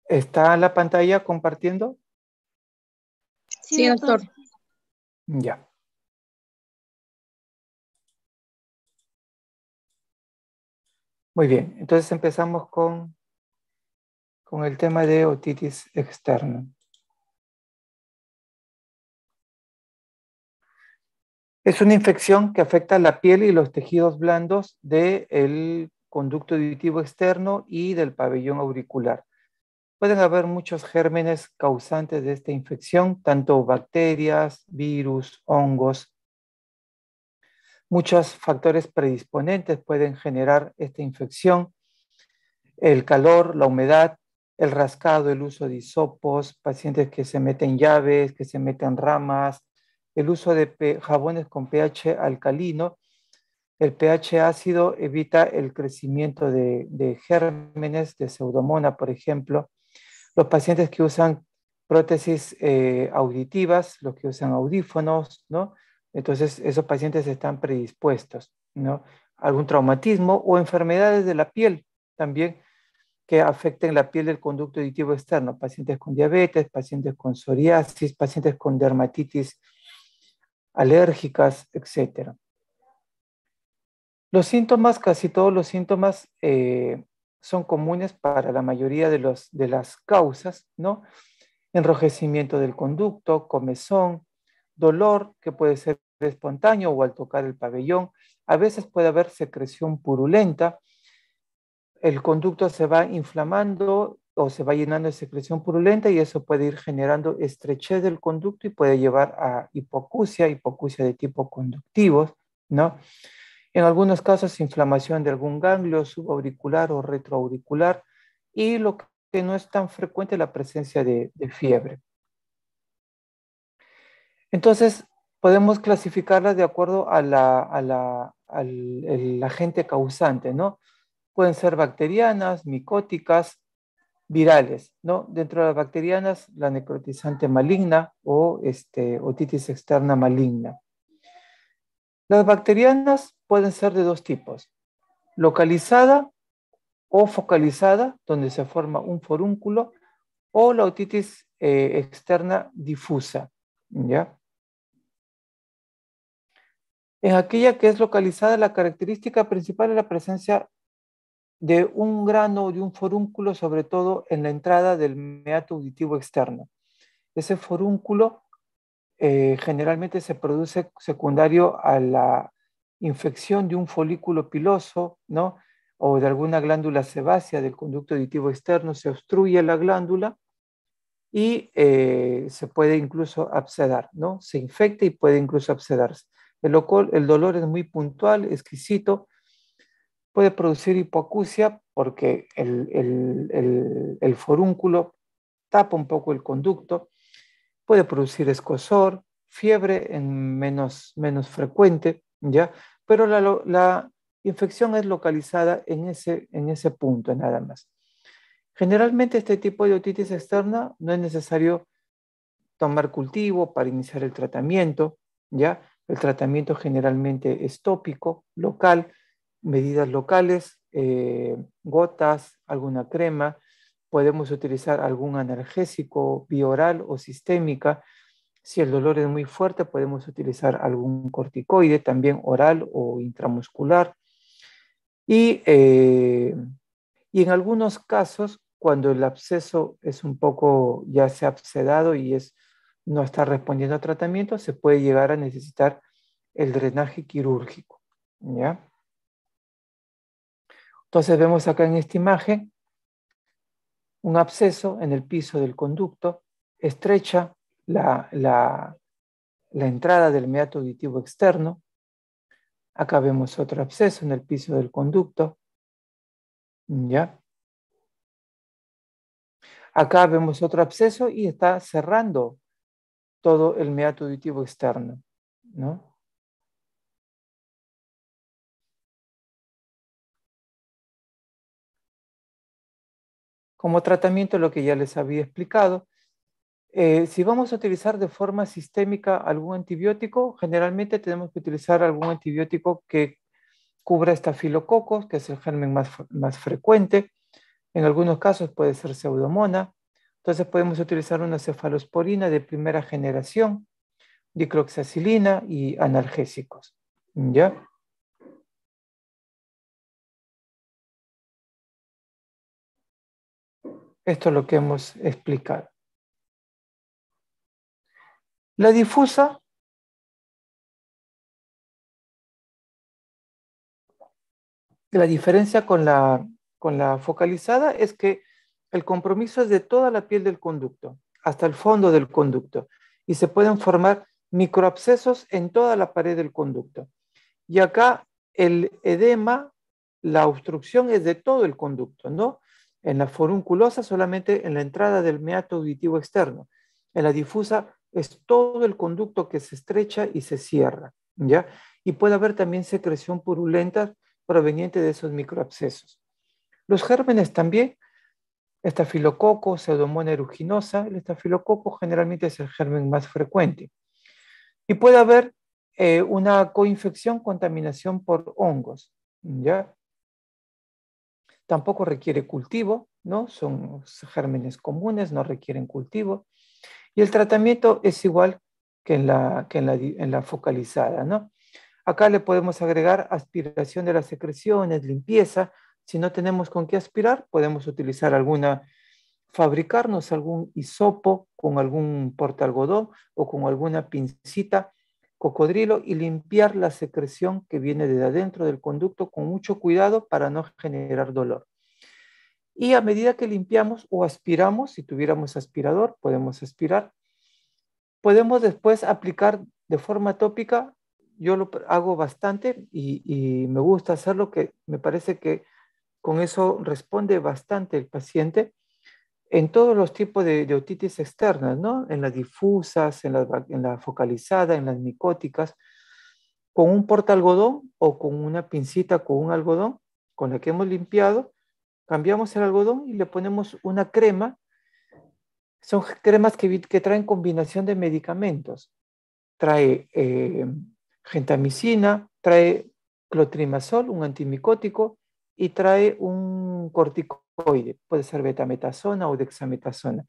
¿Está la pantalla compartiendo? Sí, doctor. Ya. Muy bien, entonces empezamos con el tema de otitis externa. Es una infección que afecta la piel y los tejidos blandos del conducto auditivo externo y del pabellón auricular. Pueden haber muchos gérmenes causantes de esta infección, tanto bacterias, virus, hongos. Muchos factores predisponentes pueden generar esta infección: el calor, la humedad, el rascado, el uso de hisopos, pacientes que se meten llaves, que se meten ramas, el uso de jabones con pH alcalino. El pH ácido evita el crecimiento de gérmenes, de pseudomonas, por ejemplo. Los pacientes que usan prótesis auditivas, los que usan audífonos, ¿no? Entonces, esos pacientes están predispuestos, ¿no? Algún traumatismo o enfermedades de la piel también que afecten la piel del conducto auditivo externo, pacientes con diabetes, pacientes con psoriasis, pacientes con dermatitis alérgicas, etc. Los síntomas, casi todos los síntomas son comunes para la mayoría de las causas, ¿no? Enrojecimiento del conducto, comezón, dolor que puede ser espontáneo o al tocar el pabellón. A veces puede haber secreción purulenta. El conducto se va inflamando o se va llenando de secreción purulenta y eso puede ir generando estrechez del conducto y puede llevar a hipoacusia de tipo conductivo, ¿no? En algunos casos, inflamación de algún ganglio subauricular o retroauricular, y lo que no es tan frecuente, la presencia de fiebre. Entonces, podemos clasificarlas de acuerdo al agente causante, ¿no? Pueden ser bacterianas, micóticas, virales, ¿no? Dentro de las bacterianas, la necrotizante maligna o otitis externa maligna. Las bacterianas pueden ser de dos tipos: localizada o focalizada, donde se forma un forúnculo, o la otitis externa difusa, ¿ya? En aquella que es localizada, la característica principal es la presencia de un grano o de un forúnculo, sobre todo en la entrada del meato auditivo externo. Ese forúnculo generalmente se produce secundario a la infección de un folículo piloso, ¿no? O de alguna glándula sebácea del conducto auditivo externo, se obstruye la glándula y se puede incluso abscedar, ¿no? Se infecta y puede incluso abscedarse. El dolor es muy puntual, exquisito, puede producir hipoacusia porque el forúnculo tapa un poco el conducto, puede producir escozor, fiebre en menos frecuente, ¿ya? Pero la infección es localizada en ese punto nada más. Generalmente este tipo de otitis externa no es necesario tomar cultivo para iniciar el tratamiento, ¿ya? El tratamiento generalmente es tópico, local, medidas locales, gotas, alguna crema. Podemos utilizar algún analgésico bioral o sistémica. Si el dolor es muy fuerte, podemos utilizar algún corticoide, también oral o intramuscular. Y en algunos casos, cuando el absceso es un poco, ya se ha abscedado y no está respondiendo a tratamiento, se puede llegar a necesitar el drenaje quirúrgico, ¿ya? Entonces vemos acá en esta imagen un absceso en el piso del conducto, estrecha la entrada del meato auditivo externo. Acá vemos otro absceso en el piso del conducto, ¿ya? Acá vemos otro absceso y está cerrando todo el meato auditivo externo, ¿no? Como tratamiento, lo que ya les había explicado, si vamos a utilizar de forma sistémica algún antibiótico, generalmente tenemos que utilizar algún antibiótico que cubra estafilococos, que es el germen más frecuente. En algunos casos puede ser pseudomonas, Entonces podemos utilizar una cefalosporina de primera generación, dicloxacilina y analgésicos. ¿Ya? Esto es lo que hemos explicado. La difusa la diferencia con la focalizada es que el compromiso es de toda la piel del conducto, hasta el fondo del conducto, y se pueden formar microabscesos en toda la pared del conducto. Y acá el edema, la obstrucción es de todo el conducto, ¿no? En la forunculosa solamente en la entrada del meato auditivo externo. En la difusa es todo el conducto que se estrecha y se cierra, ¿ya? Y puede haber también secreción purulenta proveniente de esos microabscesos. Los gérmenes también, estafilococo, pseudomonas aeruginosa, el estafilococo generalmente es el germen más frecuente. Y puede haber una coinfección, contaminación por hongos, ¿ya? Tampoco requiere cultivo, ¿no? Son gérmenes comunes, no requieren cultivo. Y el tratamiento es igual que en la focalizada, ¿no? Acá le podemos agregar aspiración de las secreciones, limpieza. Si no tenemos con qué aspirar, podemos utilizar fabricarnos algún hisopo con algún portaalgodón o con alguna pincita cocodrilo y limpiar la secreción que viene de adentro del conducto con mucho cuidado para no generar dolor. Y a medida que limpiamos o aspiramos, si tuviéramos aspirador, podemos aspirar. Podemos después aplicar de forma tópica. Yo lo hago bastante y me gusta hacerlo, que me parece que con eso responde bastante el paciente en todos los tipos de otitis externas, ¿no? En las difusas, en la focalizada, en las micóticas, con un portaalgodón o con una pincita con un algodón con la que hemos limpiado, cambiamos el algodón y le ponemos una crema. Son cremas que traen combinación de medicamentos. Trae gentamicina, trae clotrimazol, un antimicótico, y trae un corticoide, puede ser betametasona o dexametasona.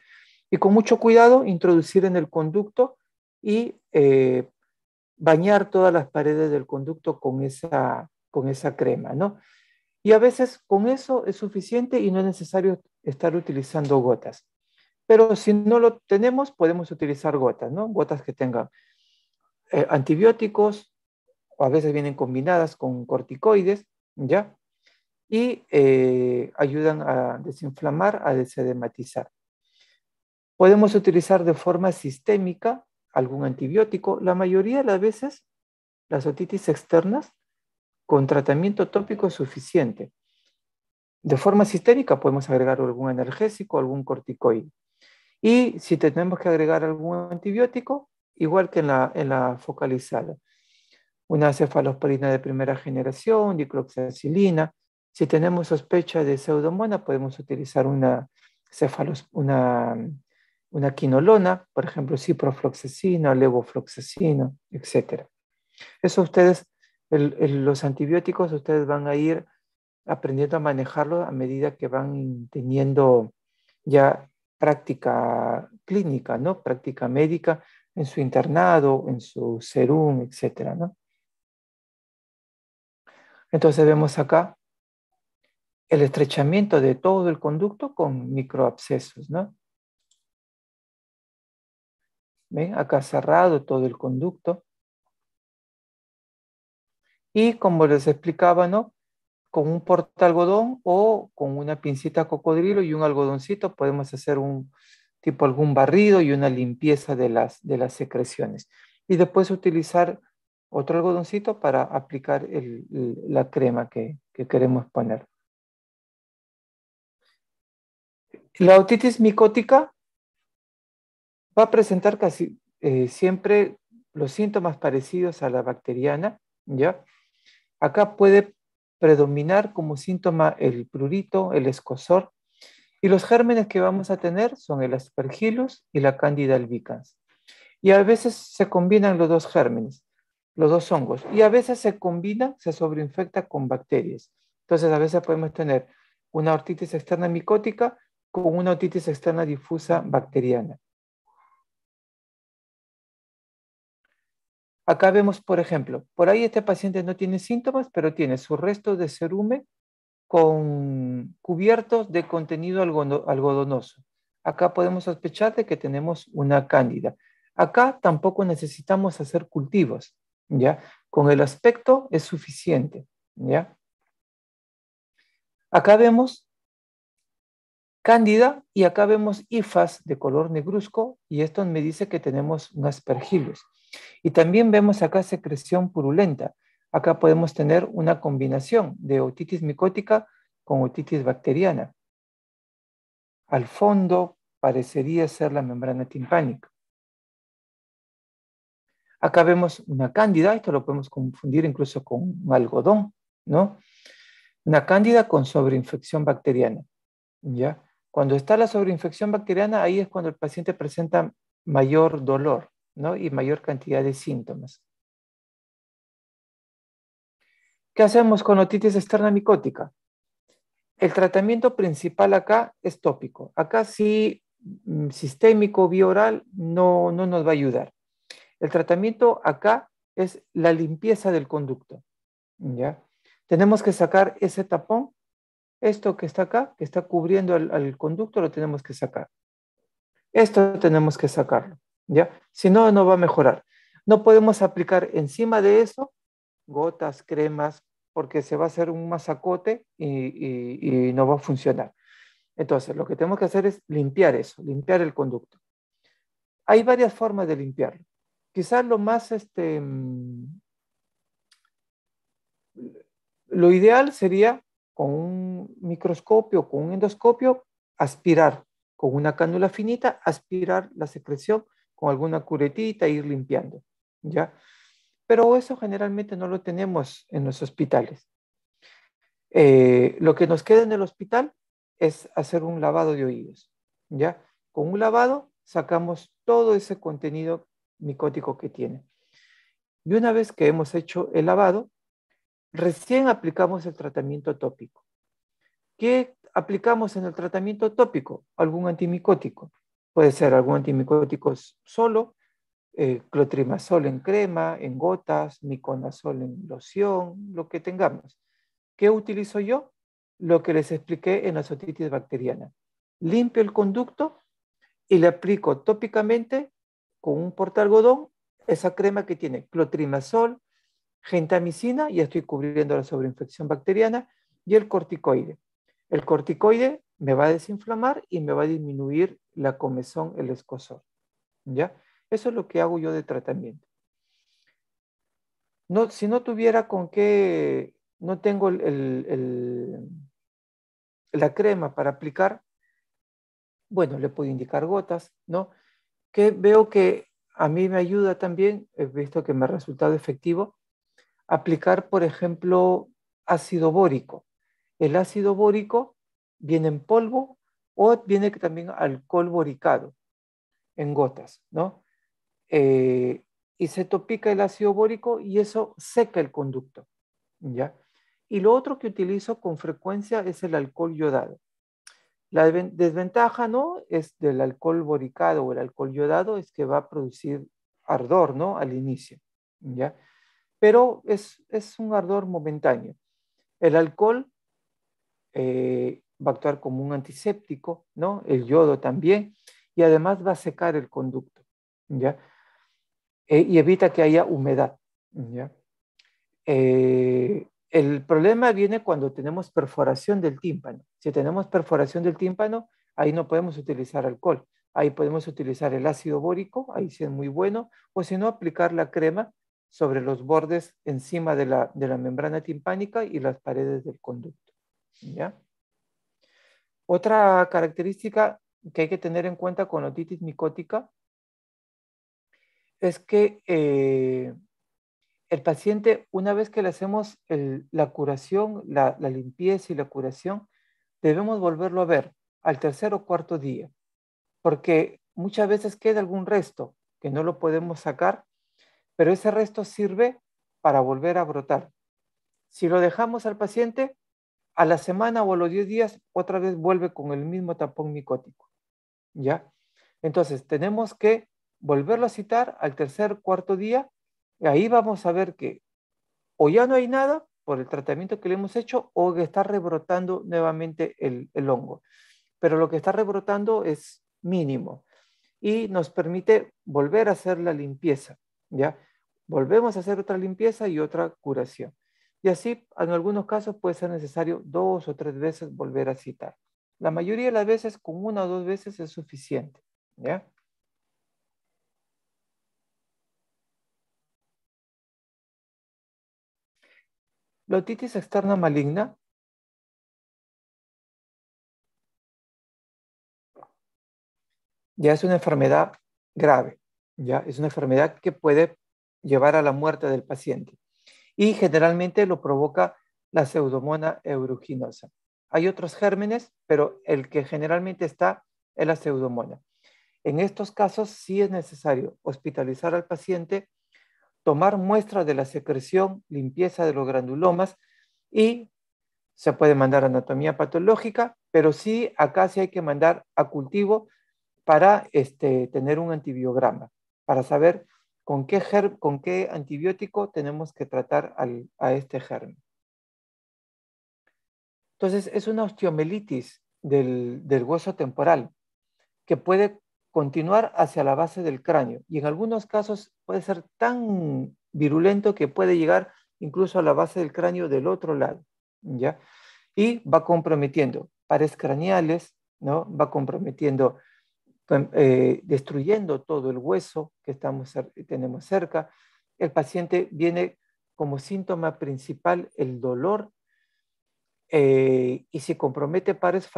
Y con mucho cuidado introducir en el conducto y bañar todas las paredes del conducto con esa crema, ¿no? Y a veces con eso es suficiente y no es necesario estar utilizando gotas. Pero si no lo tenemos, podemos utilizar gotas, ¿no? Gotas que tengan antibióticos, o a veces vienen combinadas con corticoides, ¿ya? Y ayudan a desinflamar, a desedematizar. Podemos utilizar de forma sistémica algún antibiótico. La mayoría de las veces, las otitis externas, con tratamiento tópico es suficiente. De forma sistémica podemos agregar algún analgésico, algún corticoide. Y si tenemos que agregar algún antibiótico, igual que en la focalizada, una cefalosporina de primera generación, dicloxacilina. Si tenemos sospecha de pseudomonas, podemos utilizar una quinolona, por ejemplo, ciprofloxacina, levofloxacina, etc. Eso ustedes, los antibióticos, ustedes van a ir aprendiendo a manejarlo a medida que van teniendo ya práctica clínica, ¿no? Práctica médica en su internado, en su serum, etcétera, ¿no? Entonces vemos acá el estrechamiento de todo el conducto con microabscesos, ¿no? ¿Ven? Acá cerrado todo el conducto. Y como les explicaba, ¿no? Con un portaalgodón o con una pincita cocodrilo y un algodoncito podemos hacer algún barrido y una limpieza de las secreciones. Y después utilizar otro algodoncito para aplicar la crema que queremos poner. La otitis micótica va a presentar casi siempre los síntomas parecidos a la bacteriana, ¿ya? Acá puede predominar como síntoma el prurito, el escozor, y los gérmenes que vamos a tener son el Aspergillus y la Candida albicans. Y a veces se combinan los dos gérmenes, los dos hongos, y a veces se combina, se sobreinfecta con bacterias. Entonces a veces podemos tener una otitis externa micótica con una otitis externa difusa bacteriana. Acá vemos, por ejemplo, por ahí este paciente no tiene síntomas, pero tiene su resto de cerumen con cubiertos de contenido algodonoso. Acá podemos sospechar de que tenemos una cándida. Acá tampoco necesitamos hacer cultivos, ¿ya? Con el aspecto es suficiente, ¿ya? Acá vemos cándida y acá vemos hifas de color negruzco y esto me dice que tenemos un aspergillus. Y también vemos acá secreción purulenta. Acá podemos tener una combinación de otitis micótica con otitis bacteriana. Al fondo parecería ser la membrana timpánica. Acá vemos una cándida, esto lo podemos confundir incluso con un algodón, ¿no? Una cándida con sobreinfección bacteriana, ¿ya? Cuando está la sobreinfección bacteriana, ahí es cuando el paciente presenta mayor dolor, ¿no? Y mayor cantidad de síntomas. ¿Qué hacemos con otitis externa micótica? El tratamiento principal acá es tópico. Acá sí, sistémico, vía oral, no nos va a ayudar. El tratamiento acá es la limpieza del conducto, ¿ya? Tenemos que sacar ese tapón, esto que está acá, que está cubriendo al conducto, lo tenemos que sacar. Esto tenemos que sacarlo, ¿ya? Si no, no va a mejorar. No podemos aplicar encima de eso gotas, cremas, porque se va a hacer un masacote y no va a funcionar. Entonces, lo que tenemos que hacer es limpiar eso, limpiar el conducto. Hay varias formas de limpiarlo. Quizás lo más, lo ideal sería con un microscopio, con un endoscopio, aspirar con una cánula finita, aspirar la secreción con alguna curetita e ir limpiando, ¿ya? Pero eso generalmente no lo tenemos en los hospitales. Lo que nos queda en el hospital es hacer un lavado de oídos, ¿ya? Con un lavado sacamos todo ese contenido micótico que tiene. Y una vez que hemos hecho el lavado, recién aplicamos el tratamiento tópico. ¿Qué aplicamos en el tratamiento tópico? Algún antimicótico. Puede ser algún antimicótico solo, clotrimazol en crema, en gotas, miconazol en loción, lo que tengamos. ¿Qué utilizo yo? Lo que les expliqué en la otitis bacteriana. Limpio el conducto y le aplico tópicamente con un portaalgodón esa crema que tiene clotrimazol, gentamicina, ya estoy cubriendo la sobreinfección bacteriana, y el corticoide. El corticoide me va a desinflamar y me va a disminuir la comezón, el escozor, ¿ya? Eso es lo que hago yo de tratamiento. No, si no tuviera con qué, no tengo la crema para aplicar, bueno, le puedo indicar gotas, ¿no? Que veo que a mí me ayuda también, he visto que me ha resultado efectivo, aplicar, por ejemplo, ácido bórico. El ácido bórico viene en polvo o viene también alcohol boricado en gotas, ¿no? Y se topica el ácido bórico y eso seca el conducto, ¿ya? Y lo otro que utilizo con frecuencia es el alcohol yodado. La desventaja, ¿no? Es del alcohol boricado o el alcohol yodado es que va a producir ardor, ¿no? Al inicio, ¿ya? Pero es un ardor momentáneo. El alcohol va a actuar como un antiséptico, ¿no? El yodo también, y además va a secar el conducto, ¿ya? Y evita que haya humedad, ¿ya? El problema viene cuando tenemos perforación del tímpano. Si tenemos perforación del tímpano, ahí no podemos utilizar alcohol. Ahí podemos utilizar el ácido bórico, ahí sí es muy bueno, o si no, aplicar la crema sobre los bordes encima de la membrana timpánica y las paredes del conducto, ¿ya? Otra característica que hay que tener en cuenta con otitis micótica es que el paciente, una vez que le hacemos la curación, la limpieza y la curación, debemos volverlo a ver al tercer o cuarto día, porque muchas veces queda algún resto que no lo podemos sacar, pero ese resto sirve para volver a brotar. Si lo dejamos al paciente, a la semana o a los 10 días, otra vez vuelve con el mismo tapón micótico, ¿ya? Entonces, tenemos que volverlo a citar al tercer, cuarto día, y ahí vamos a ver que o ya no hay nada por el tratamiento que le hemos hecho, o que está rebrotando nuevamente el hongo. Pero lo que está rebrotando es mínimo y nos permite volver a hacer la limpieza, ¿ya? Volvemos a hacer otra limpieza y otra curación. Y así, en algunos casos puede ser necesario 2 o 3 veces volver a citar. La mayoría de las veces, con 1 o 2 veces es suficiente, ¿ya? La otitis externa maligna ya es una enfermedad grave, ya es una enfermedad que puede llevar a la muerte del paciente y generalmente lo provoca la Pseudomonas aeruginosa. Hay otros gérmenes, pero el que generalmente está es la Pseudomonas. En estos casos sí es necesario hospitalizar al paciente, tomar muestras de la secreción, limpieza de los granulomas y se puede mandar anatomía patológica, pero sí acá sí hay que mandar a cultivo para tener un antibiograma, para saber con qué antibiótico tenemos que tratar a este germen. Entonces, es una osteomelitis del hueso temporal que puede continuar hacia la base del cráneo y en algunos casos puede ser tan virulento que puede llegar incluso a la base del cráneo del otro lado, ¿ya? Y va comprometiendo pares craneales, ¿no? Va comprometiendo, destruyendo todo el hueso que tenemos cerca. El paciente viene como síntoma principal el dolor, y si compromete pares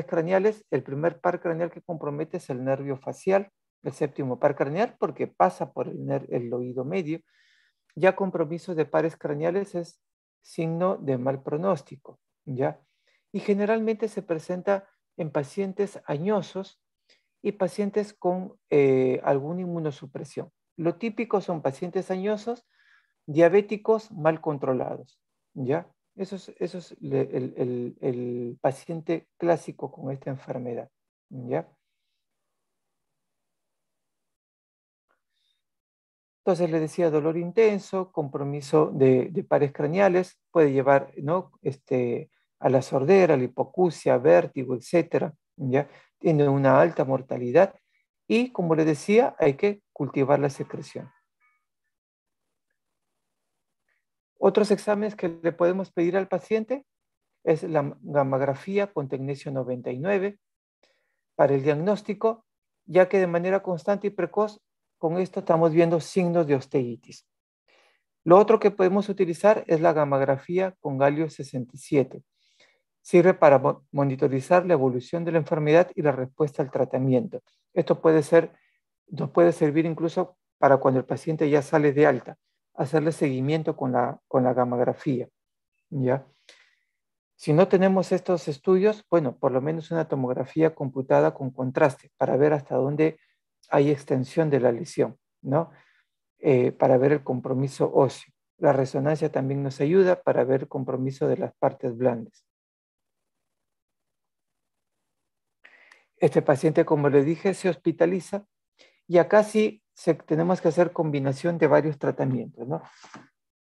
craneales, el primer par craneal que compromete es el nervio facial, el séptimo par craneal, porque pasa por el oído medio. Ya compromiso de pares craneales es signo de mal pronóstico, ¿ya? Y generalmente se presenta en pacientes añosos y pacientes con alguna inmunosupresión. Lo típico son pacientes añosos, diabéticos mal controlados, ¿ya? Eso es el paciente clásico con esta enfermedad, ¿ya? Entonces le decía dolor intenso, compromiso de pares craneales, puede llevar, ¿no? A la sordera, a la hipoacusia, vértigo, etcétera, ¿ya? Tiene una alta mortalidad y, como le decía, hay que cultivar la secreción. Otros exámenes que le podemos pedir al paciente es la gammagrafía con tecnesio 99 para el diagnóstico, ya que de manera constante y precoz, con esto estamos viendo signos de osteitis. Lo otro que podemos utilizar es la gammagrafía con galio 67. Sirve para monitorizar la evolución de la enfermedad y la respuesta al tratamiento. Esto nos puede servir incluso para cuando el paciente ya sale de alta, hacerle seguimiento con la gammagrafía, ¿ya? Si no tenemos estos estudios, bueno, por lo menos una tomografía computada con contraste para ver hasta dónde hay extensión de la lesión, ¿no? Para ver el compromiso óseo. La resonancia también nos ayuda para ver el compromiso de las partes blandas. Este paciente, como le dije, se hospitaliza y acá sí tenemos que hacer combinación de varios tratamientos, ¿no?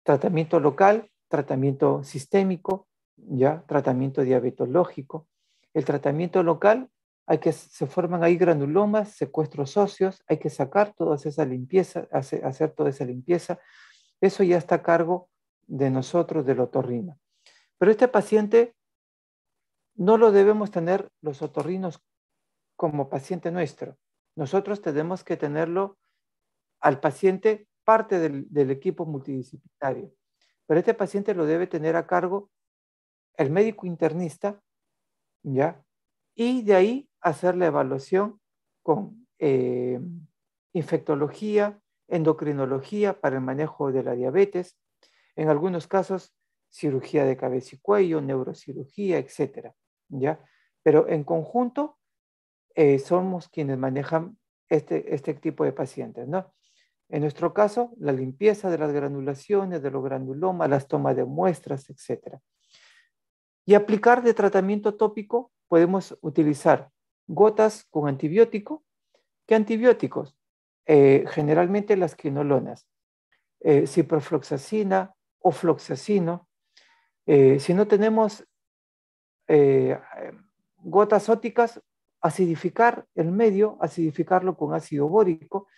Tratamiento local, tratamiento sistémico, ¿ya? Tratamiento diabetológico. El tratamiento local, se forman ahí granulomas, secuestros óseos, hay que sacar toda esa limpieza, hacer toda esa limpieza. Eso ya está a cargo de nosotros, del otorrino. Pero este paciente no lo debemos tener los otorrinos como paciente nuestro. Nosotros tenemos que tenerlo al paciente parte del equipo multidisciplinario. Pero este paciente lo debe tener a cargo el médico internista, ¿ya? Y de ahí hacer la evaluación con infectología, endocrinología para el manejo de la diabetes, en algunos casos cirugía de cabeza y cuello, neurocirugía, etcétera, ¿ya? Pero en conjunto somos quienes manejan este tipo de pacientes, ¿no? En nuestro caso, la limpieza de las granulaciones, de los granulomas, las tomas de muestras, etcétera. Y aplicar de tratamiento tópico podemos utilizar gotas con antibiótico. ¿Qué antibióticos? Generalmente las quinolonas, ciprofloxacina o floxacino. Si no tenemos gotas óticas, acidificar el medio, acidificarlo con ácido bórico.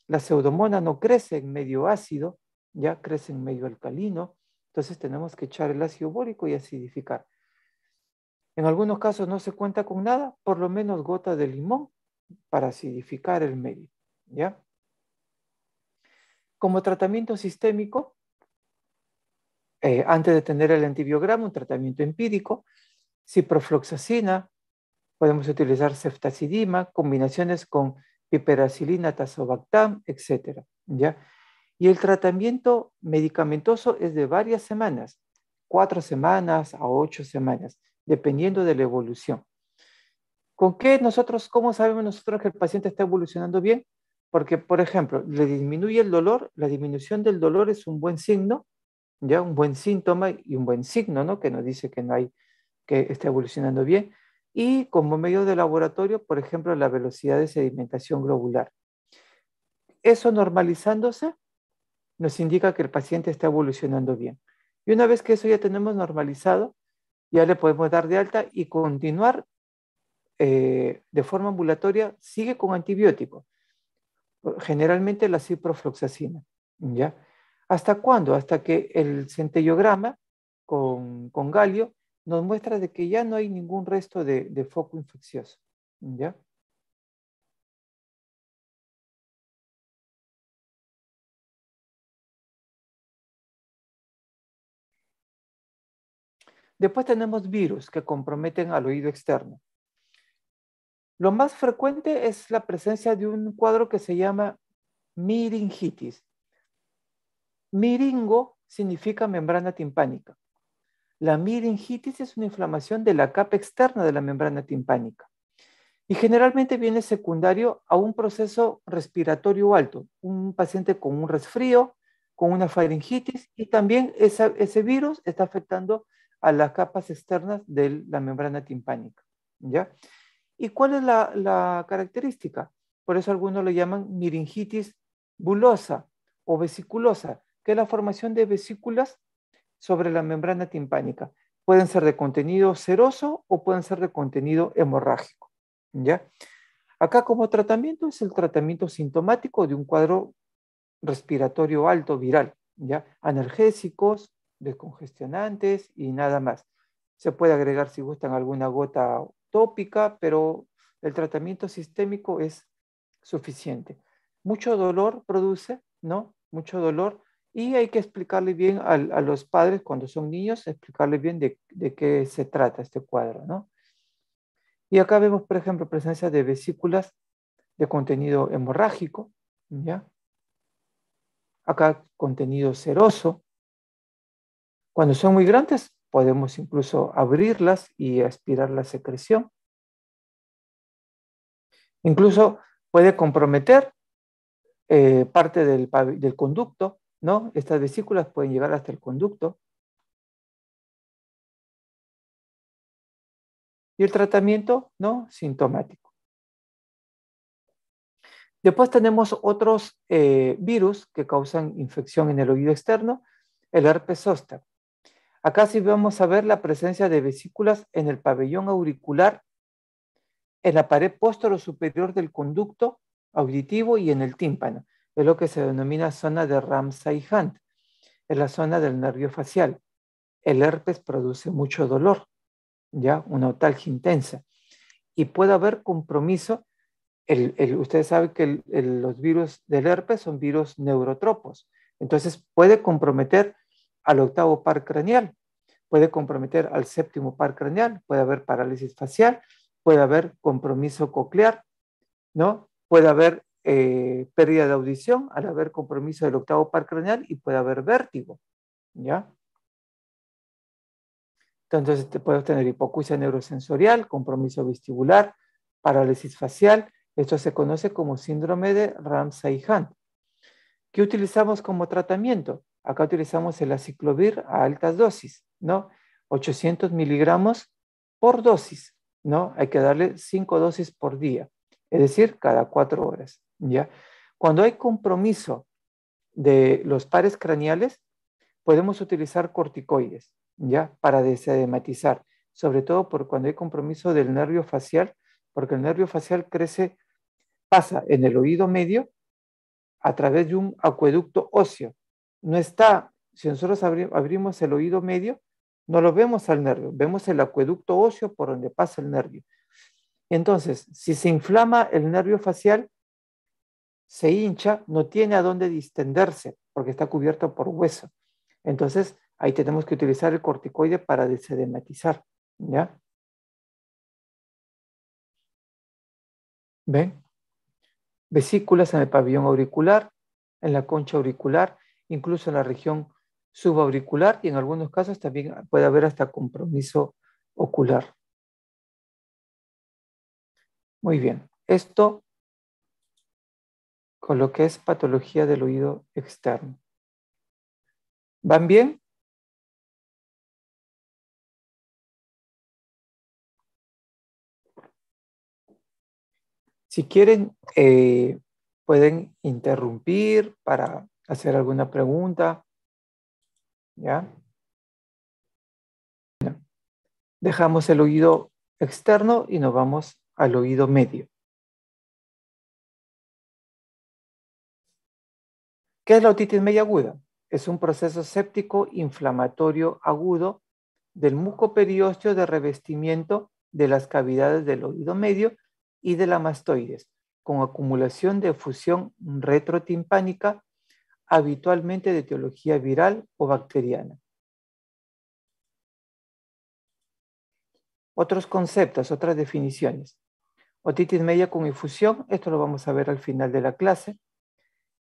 La pseudomonas no crece en medio ácido, ya crece en medio alcalino. Entonces tenemos que echar el ácido bórico y acidificar. En algunos casos no se cuenta con nada, por lo menos gota de limón para acidificar el medio, ¿ya? Como tratamiento sistémico, antes de tener el antibiograma, un tratamiento empírico, ciprofloxacina, podemos utilizar ceftazidima, combinaciones con piperacilina, tazobactam, etc. ¿Ya? Y el tratamiento medicamentoso es de varias semanas, 4 semanas a 8 semanas, dependiendo de la evolución. ¿Con qué nosotros, cómo sabemos nosotros que el paciente está evolucionando bien? Porque, por ejemplo, le disminuye el dolor, la disminución del dolor es un buen signo, ya un buen síntoma y un buen signo, ¿no? Que nos dice que no hay, que está evolucionando bien. Y como medio de laboratorio, por ejemplo, la velocidad de sedimentación globular. Eso normalizándose nos indica que el paciente está evolucionando bien. Y una vez que eso ya tenemos normalizado, ya le podemos dar de alta y continuar de forma ambulatoria, sigue con antibióticos, generalmente la ciprofloxacina, ¿ya? ¿Hasta cuándo? Hasta que el centellograma con galio nos muestra de que ya no hay ningún resto de foco infeccioso, ¿ya? Después tenemos virus que comprometen al oído externo. Lo más frecuente es la presencia de un cuadro que se llama miringitis. Miringo significa membrana timpánica. La miringitis es una inflamación de la capa externa de la membrana timpánica y generalmente viene secundario a un proceso respiratorio alto, un paciente con un resfrío, con una faringitis y también ese virus está afectando a las capas externas de la membrana timpánica, ¿ya? ¿Y cuál es la característica? Por eso algunos lo llaman miringitis bulosa o vesiculosa, que es la formación de vesículas sobre la membrana timpánica. Pueden ser de contenido seroso o pueden ser de contenido hemorrágico, ¿ya? Acá como tratamiento es el tratamiento sintomático de un cuadro respiratorio alto viral, ¿ya? Analgésicos, descongestionantes y nada más. Se puede agregar si gustan alguna gota tópica, pero el tratamiento sistémico es suficiente. Mucho dolor produce, ¿no? Mucho dolor y hay que explicarle bien a los padres cuando son niños, explicarles bien de qué se trata este cuadro, ¿no? Y acá vemos, por ejemplo, presencia de vesículas de contenido hemorrágico, ¿ya? Acá contenido seroso. Cuando son muy grandes, podemos incluso abrirlas y aspirar la secreción. Incluso puede comprometer parte del conducto, ¿no? Estas vesículas pueden llegar hasta el conducto. Y el tratamiento, ¿no? Sintomático. Después tenemos otros virus que causan infección en el oído externo, el herpes zóster. Acá sí vamos a ver la presencia de vesículas en el pabellón auricular, en la pared póstero superior del conducto auditivo y en el tímpano. Es lo que se denomina zona de Ramsay-Hunt, es la zona del nervio facial. El herpes produce mucho dolor, ya una otalgia intensa, y puede haber compromiso. Ustedes saben que los virus del herpes son virus neurotropos, entonces puede comprometer al octavo par craneal, puede comprometer al séptimo par craneal, puede haber parálisis facial, puede haber compromiso coclear, ¿no? Puede haber pérdida de audición al haber compromiso del octavo par craneal y puede haber vértigo, ¿ya? Entonces te puedes tener hipoacusia neurosensorial, compromiso vestibular, parálisis facial. Esto se conoce como síndrome de Ramsay-Hunt. ¿Qué utilizamos como tratamiento? Acá utilizamos el aciclovir a altas dosis, ¿no? 800 miligramos por dosis, ¿no? Hay que darle 5 dosis por día, es decir, cada 4 horas, ¿ya? Cuando hay compromiso de los pares craneales, podemos utilizar corticoides, ¿ya? Para desedematizar, sobre todo por cuando hay compromiso del nervio facial, porque el nervio facial pasa en el oído medio a través de un acueducto óseo. No está, si nosotros abrimos el oído medio, no lo vemos al nervio, vemos el acueducto óseo por donde pasa el nervio. Entonces, si se inflama el nervio facial, se hincha, no tiene a dónde distenderse porque está cubierto por hueso. Entonces, ahí tenemos que utilizar el corticoide para desedematizar, ¿ya? ¿Ven? Vesículas en el pabellón auricular, en la concha auricular, incluso en la región subauricular y en algunos casos también puede haber hasta compromiso ocular. Muy bien, esto con lo que es patología del oído externo. ¿Van bien? Si quieren, pueden interrumpir para hacer alguna pregunta. ¿Ya? Bueno, dejamos el oído externo y nos vamos al oído medio. ¿Qué es la otitis media aguda? Es un proceso séptico inflamatorio agudo del mucoperiósteo de revestimiento de las cavidades del oído medio y de la mastoides, con acumulación de efusión retrotimpánica, habitualmente de etiología viral o bacteriana. Otros conceptos, otras definiciones. Otitis media con efusión, esto lo vamos a ver al final de la clase,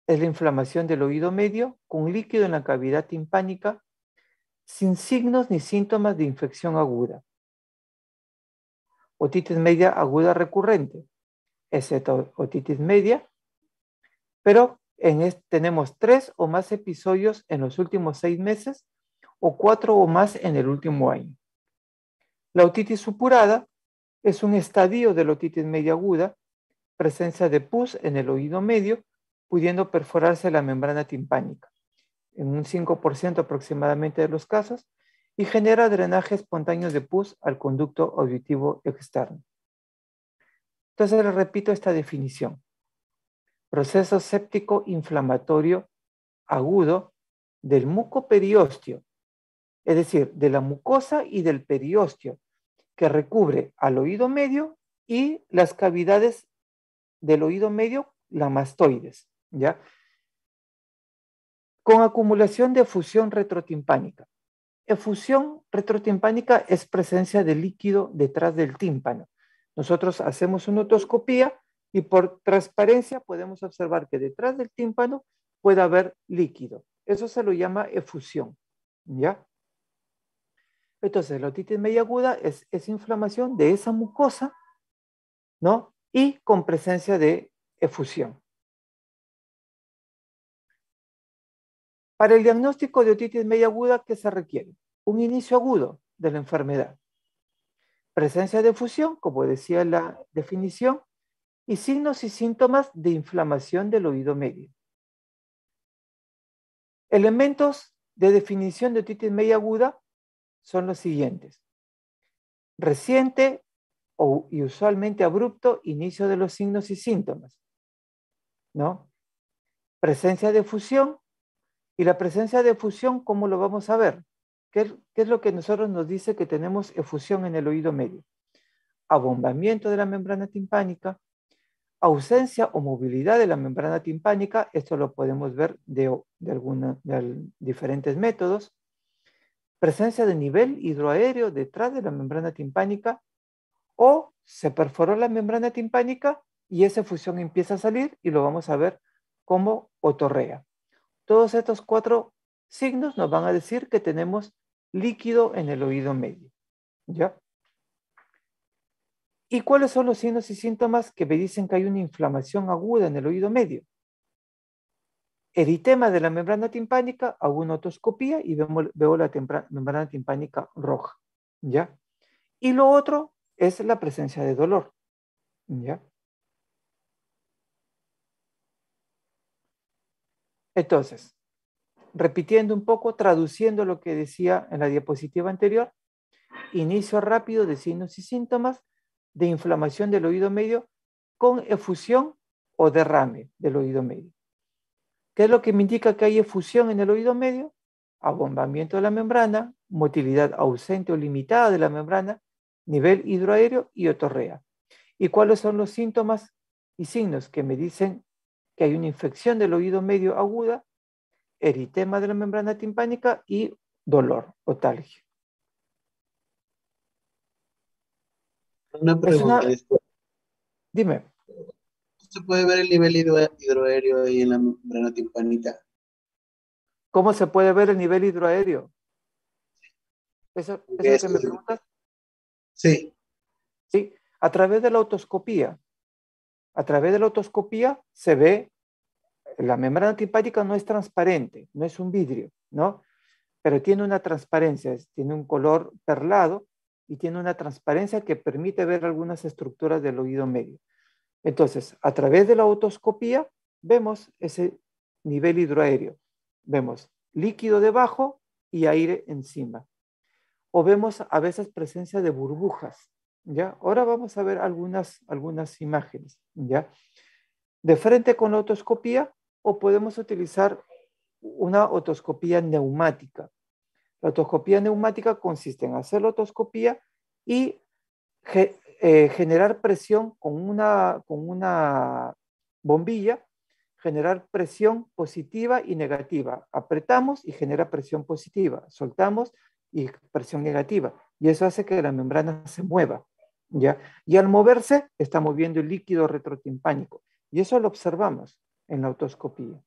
es la inflamación del oído medio con líquido en la cavidad timpánica sin signos ni síntomas de infección aguda. Otitis media aguda recurrente, excepto otitis media, pero tenemos 3 o más episodios en los últimos 6 meses o 4 o más en el último año. La otitis supurada es un estadio de la otitis media aguda, presencia de pus en el oído medio, pudiendo perforarse la membrana timpánica, en un 5% aproximadamente de los casos, y genera drenaje espontáneo de pus al conducto auditivo externo. Entonces les repito esta definición. Proceso séptico inflamatorio agudo del mucoperiósteo, es decir, de la mucosa y del periósteo, que recubre al oído medio y las cavidades del oído medio, la mastoides, ¿ya? Con acumulación de efusión retrotimpánica. Efusión retrotimpánica es presencia de líquido detrás del tímpano. Nosotros hacemos una otoscopía y por transparencia podemos observar que detrás del tímpano puede haber líquido. Eso se lo llama efusión, ¿ya? Entonces, la otitis media aguda es inflamación de esa mucosa, ¿no? Y con presencia de efusión. Para el diagnóstico de otitis media aguda, ¿qué se requiere? Un inicio agudo de la enfermedad. Presencia de efusión, como decía la definición, y signos y síntomas de inflamación del oído medio. Elementos de definición de otitis media aguda son los siguientes. Reciente y usualmente abrupto inicio de los signos y síntomas, ¿no? Presencia de efusión, y la presencia de efusión, ¿cómo lo vamos a ver? ¿Qué es lo que nosotros nos dice que tenemos efusión en el oído medio? Abombamiento de la membrana timpánica, ausencia o movilidad de la membrana timpánica, esto lo podemos ver de diferentes métodos, presencia de nivel hidroaéreo detrás de la membrana timpánica, o se perforó la membrana timpánica y esa efusión empieza a salir y lo vamos a ver como otorrea. Todos estos 4 signos nos van a decir que tenemos líquido en el oído medio, ¿ya? ¿Y cuáles son los signos y síntomas que me dicen que hay una inflamación aguda en el oído medio? eritema de la membrana timpánica, hago una otoscopía y veo la membrana timpánica roja, ¿ya? Y lo otro es la presencia de dolor, ¿ya? Entonces, repitiendo un poco, traduciendo lo que decía en la diapositiva anterior, inicio rápido de signos y síntomas de inflamación del oído medio con efusión o derrame del oído medio. ¿Qué es lo que me indica que hay efusión en el oído medio? Abombamiento de la membrana, motilidad ausente o limitada de la membrana, nivel hidroaéreo y otorrea. ¿Y cuáles son los síntomas y signos que me dicen que hay una infección del oído medio aguda, eritema de la membrana timpánica y dolor, otalgia? Una pregunta, disculpe. Dime. ¿Se puede ver el nivel hidroaéreo ahí en la membrana timpánica? ¿Cómo se puede ver el nivel hidroaéreo? ¿Eso es lo que me preguntas? Sí. Sí, a través de la otoscopía. A través de la otoscopía se ve, la membrana timpánica no es transparente, no es un vidrio, ¿no? Pero tiene una transparencia, tiene un color perlado y tiene una transparencia que permite ver algunas estructuras del oído medio. Entonces, a través de la otoscopía vemos ese nivel hidroaéreo. Vemos líquido debajo y aire encima. O vemos a veces presencia de burbujas, ¿ya? Ahora vamos a ver algunas imágenes, ¿ya? De frente con la otoscopía, o podemos utilizar una otoscopía neumática. La otoscopía neumática consiste en hacer la otoscopía y generar presión con una bombilla, generar presión positiva y negativa. Apretamos y genera presión positiva, soltamos y presión negativa. Y eso hace que la membrana se mueva, ¿ya? Y al moverse, está moviendo el líquido retrotimpánico. Y eso lo observamos en la otoscopía,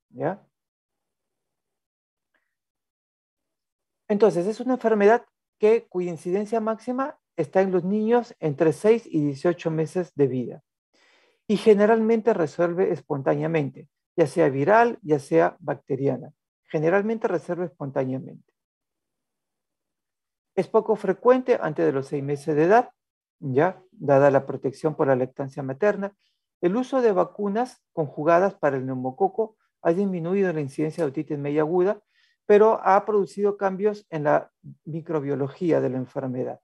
¿ya? Entonces, es una enfermedad cuya incidencia máxima está en los niños entre 6 y 18 meses de vida. Y generalmente resuelve espontáneamente, ya sea viral, ya sea bacteriana. Generalmente resuelve espontáneamente. Es poco frecuente antes de los 6 meses de edad, ya dada la protección por la lactancia materna. El uso de vacunas conjugadas para el neumococo ha disminuido la incidencia de otitis media aguda, pero ha producido cambios en la microbiología de la enfermedad.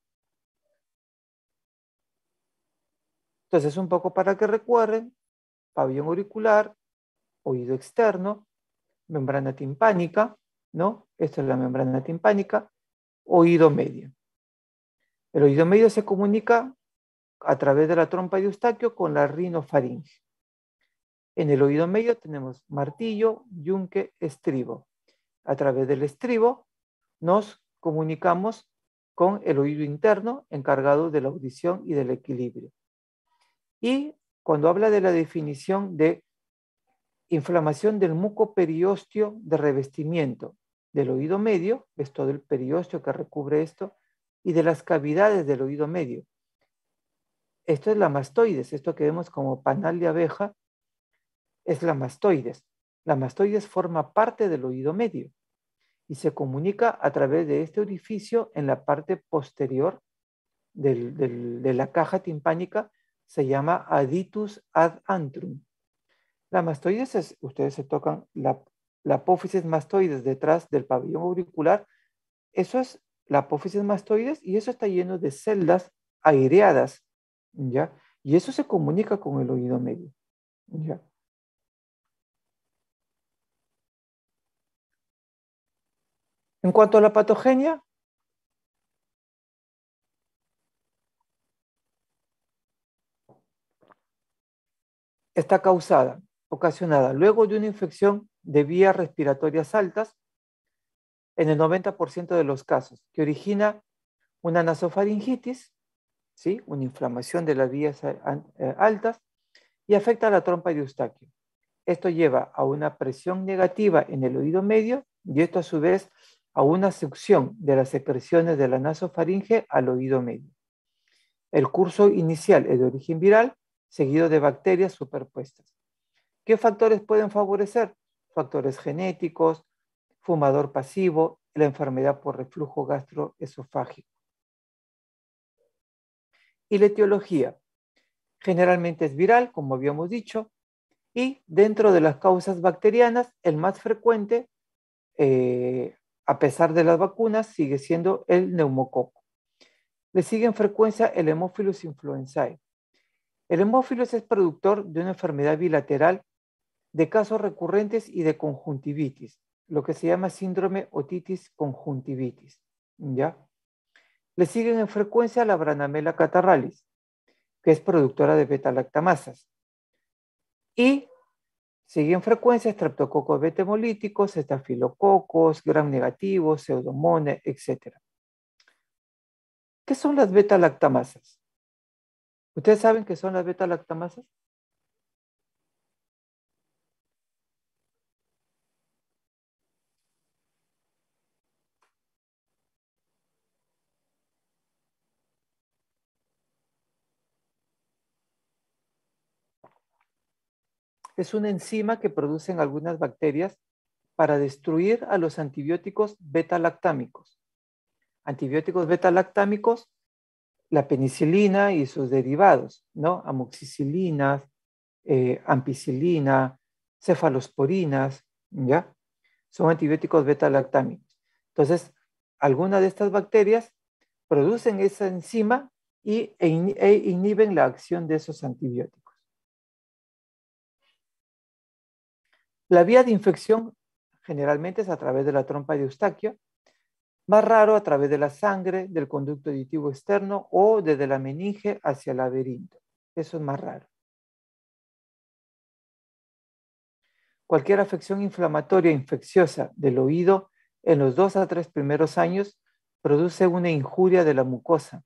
Entonces, un poco para que recuerden, pabellón auricular, oído externo, membrana timpánica, ¿no? Esta es la membrana timpánica, oído medio. El oído medio se comunica a través de la trompa de Eustaquio con la rinofaringe. En el oído medio tenemos martillo, yunque, estribo. A través del estribo nos comunicamos con el oído interno encargado de la audición y del equilibrio. Y cuando habla de la definición de inflamación del muco periósteo de revestimiento del oído medio, es todo el periósteo que recubre esto, y de las cavidades del oído medio. Esto es la mastoides, esto que vemos como panal de abeja, es la mastoides. La mastoides forma parte del oído medio y se comunica a través de este orificio en la parte posterior de la caja timpánica, se llama aditus ad antrum. La mastoides es, ustedes se tocan la apófisis mastoides detrás del pabellón auricular, eso es la apófisis mastoides y eso está lleno de celdas aireadas, ¿ya? Y eso se comunica con el oído medio, ¿ya? En cuanto a la patogenia, está ocasionada luego de una infección de vías respiratorias altas, en el 90% de los casos, que origina una nasofaringitis, ¿sí? Una inflamación de las vías altas y afecta a la trompa de Eustaquio. Esto lleva a una presión negativa en el oído medio y esto a su vez a una succión de las secreciones de la nasofaringe al oído medio. El curso inicial es de origen viral, seguido de bacterias superpuestas. ¿Qué factores pueden favorecer? factores genéticos, fumador pasivo, la enfermedad por reflujo gastroesofágico. Y la etiología, generalmente es viral, como habíamos dicho, y dentro de las causas bacterianas, el más frecuente, a pesar de las vacunas, sigue siendo el neumococo. Le sigue en frecuencia el Haemophilus influenzae. El Haemophilus es productor de una enfermedad bilateral de casos recurrentes y de conjuntivitis, lo que se llama síndrome otitis conjuntivitis, ¿ya? Le siguen en frecuencia la Branamela catarrhalis, que es productora de beta-lactamasas. Y sigue en frecuencia estreptococos beta hemolíticos, estafilococos, gram negativos, pseudomonas, etc. ¿Qué son las beta-lactamasas? ¿Ustedes saben qué son las beta-lactamasas? Es una enzima que producen algunas bacterias para destruir a los antibióticos beta-lactámicos. Antibióticos beta-lactámicos, la penicilina y sus derivados, ¿no? Amoxicilinas, ampicilina, cefalosporinas, ¿ya? Son antibióticos beta-lactámicos. Entonces, algunas de estas bacterias producen esa enzima e inhiben la acción de esos antibióticos. La vía de infección generalmente es a través de la trompa de Eustaquio, más raro a través de la sangre, del conducto auditivo externo o desde la meninge hacia el laberinto. Eso es más raro. Cualquier afección inflamatoria infecciosa del oído en los 2 a 3 primeros años produce una injuria de la mucosa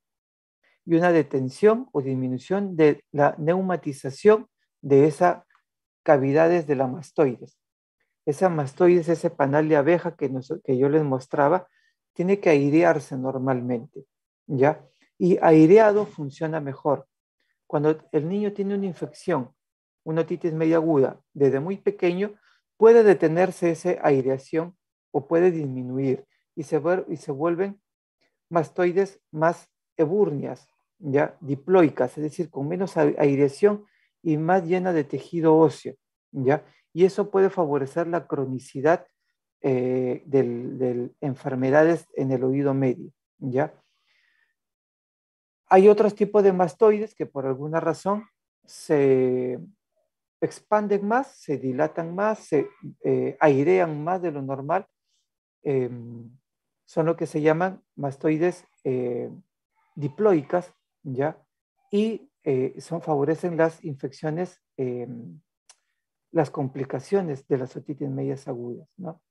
y una detención o disminución de la neumatización de esas cavidades de la mastoides. Esa mastoides, ese panal de abeja que yo les mostraba, tiene que airearse normalmente, ¿ya? Y aireado funciona mejor. Cuando el niño tiene una infección, una otitis media aguda, desde muy pequeño, puede detenerse esa aireación o puede disminuir y se vuelven mastoides más ebúrneas, ¿ya? Diploicas, es decir, con menos aireación y más llena de tejido óseo, ¿ya? Y eso puede favorecer la cronicidad de enfermedades en el oído medio, ¿ya? Hay otros tipos de mastoides que por alguna razón se expanden más, se dilatan más, se airean más de lo normal. Son lo que se llaman mastoides diploicas, ¿ya? Y favorecen las infecciones, las complicaciones de las otitis medias agudas, ¿no?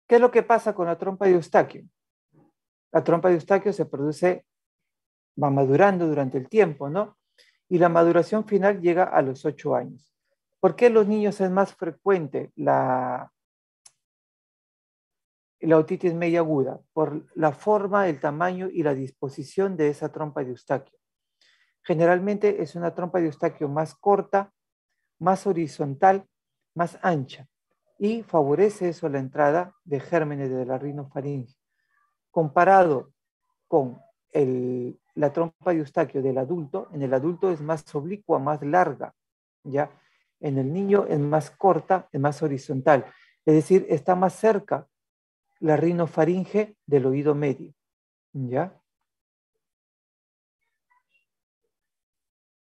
¿Qué es lo que pasa con la trompa de Eustaquio? La trompa de Eustaquio se produce, va madurando durante el tiempo, ¿no? Y la maduración final llega a los 8 años. ¿Por qué en los niños es más frecuente la otitis media aguda? Por la forma, el tamaño y la disposición de esa trompa de Eustaquio. Generalmente es una trompa de Eustaquio más corta, más horizontal, más ancha, y favorece eso la entrada de gérmenes de la rinofaringe. Comparado con la trompa de Eustaquio del adulto, en el adulto es más oblicua, más larga, ¿ya? En el niño es más corta, es más horizontal, es decir, está más cerca la rinofaringe del oído medio, ¿ya?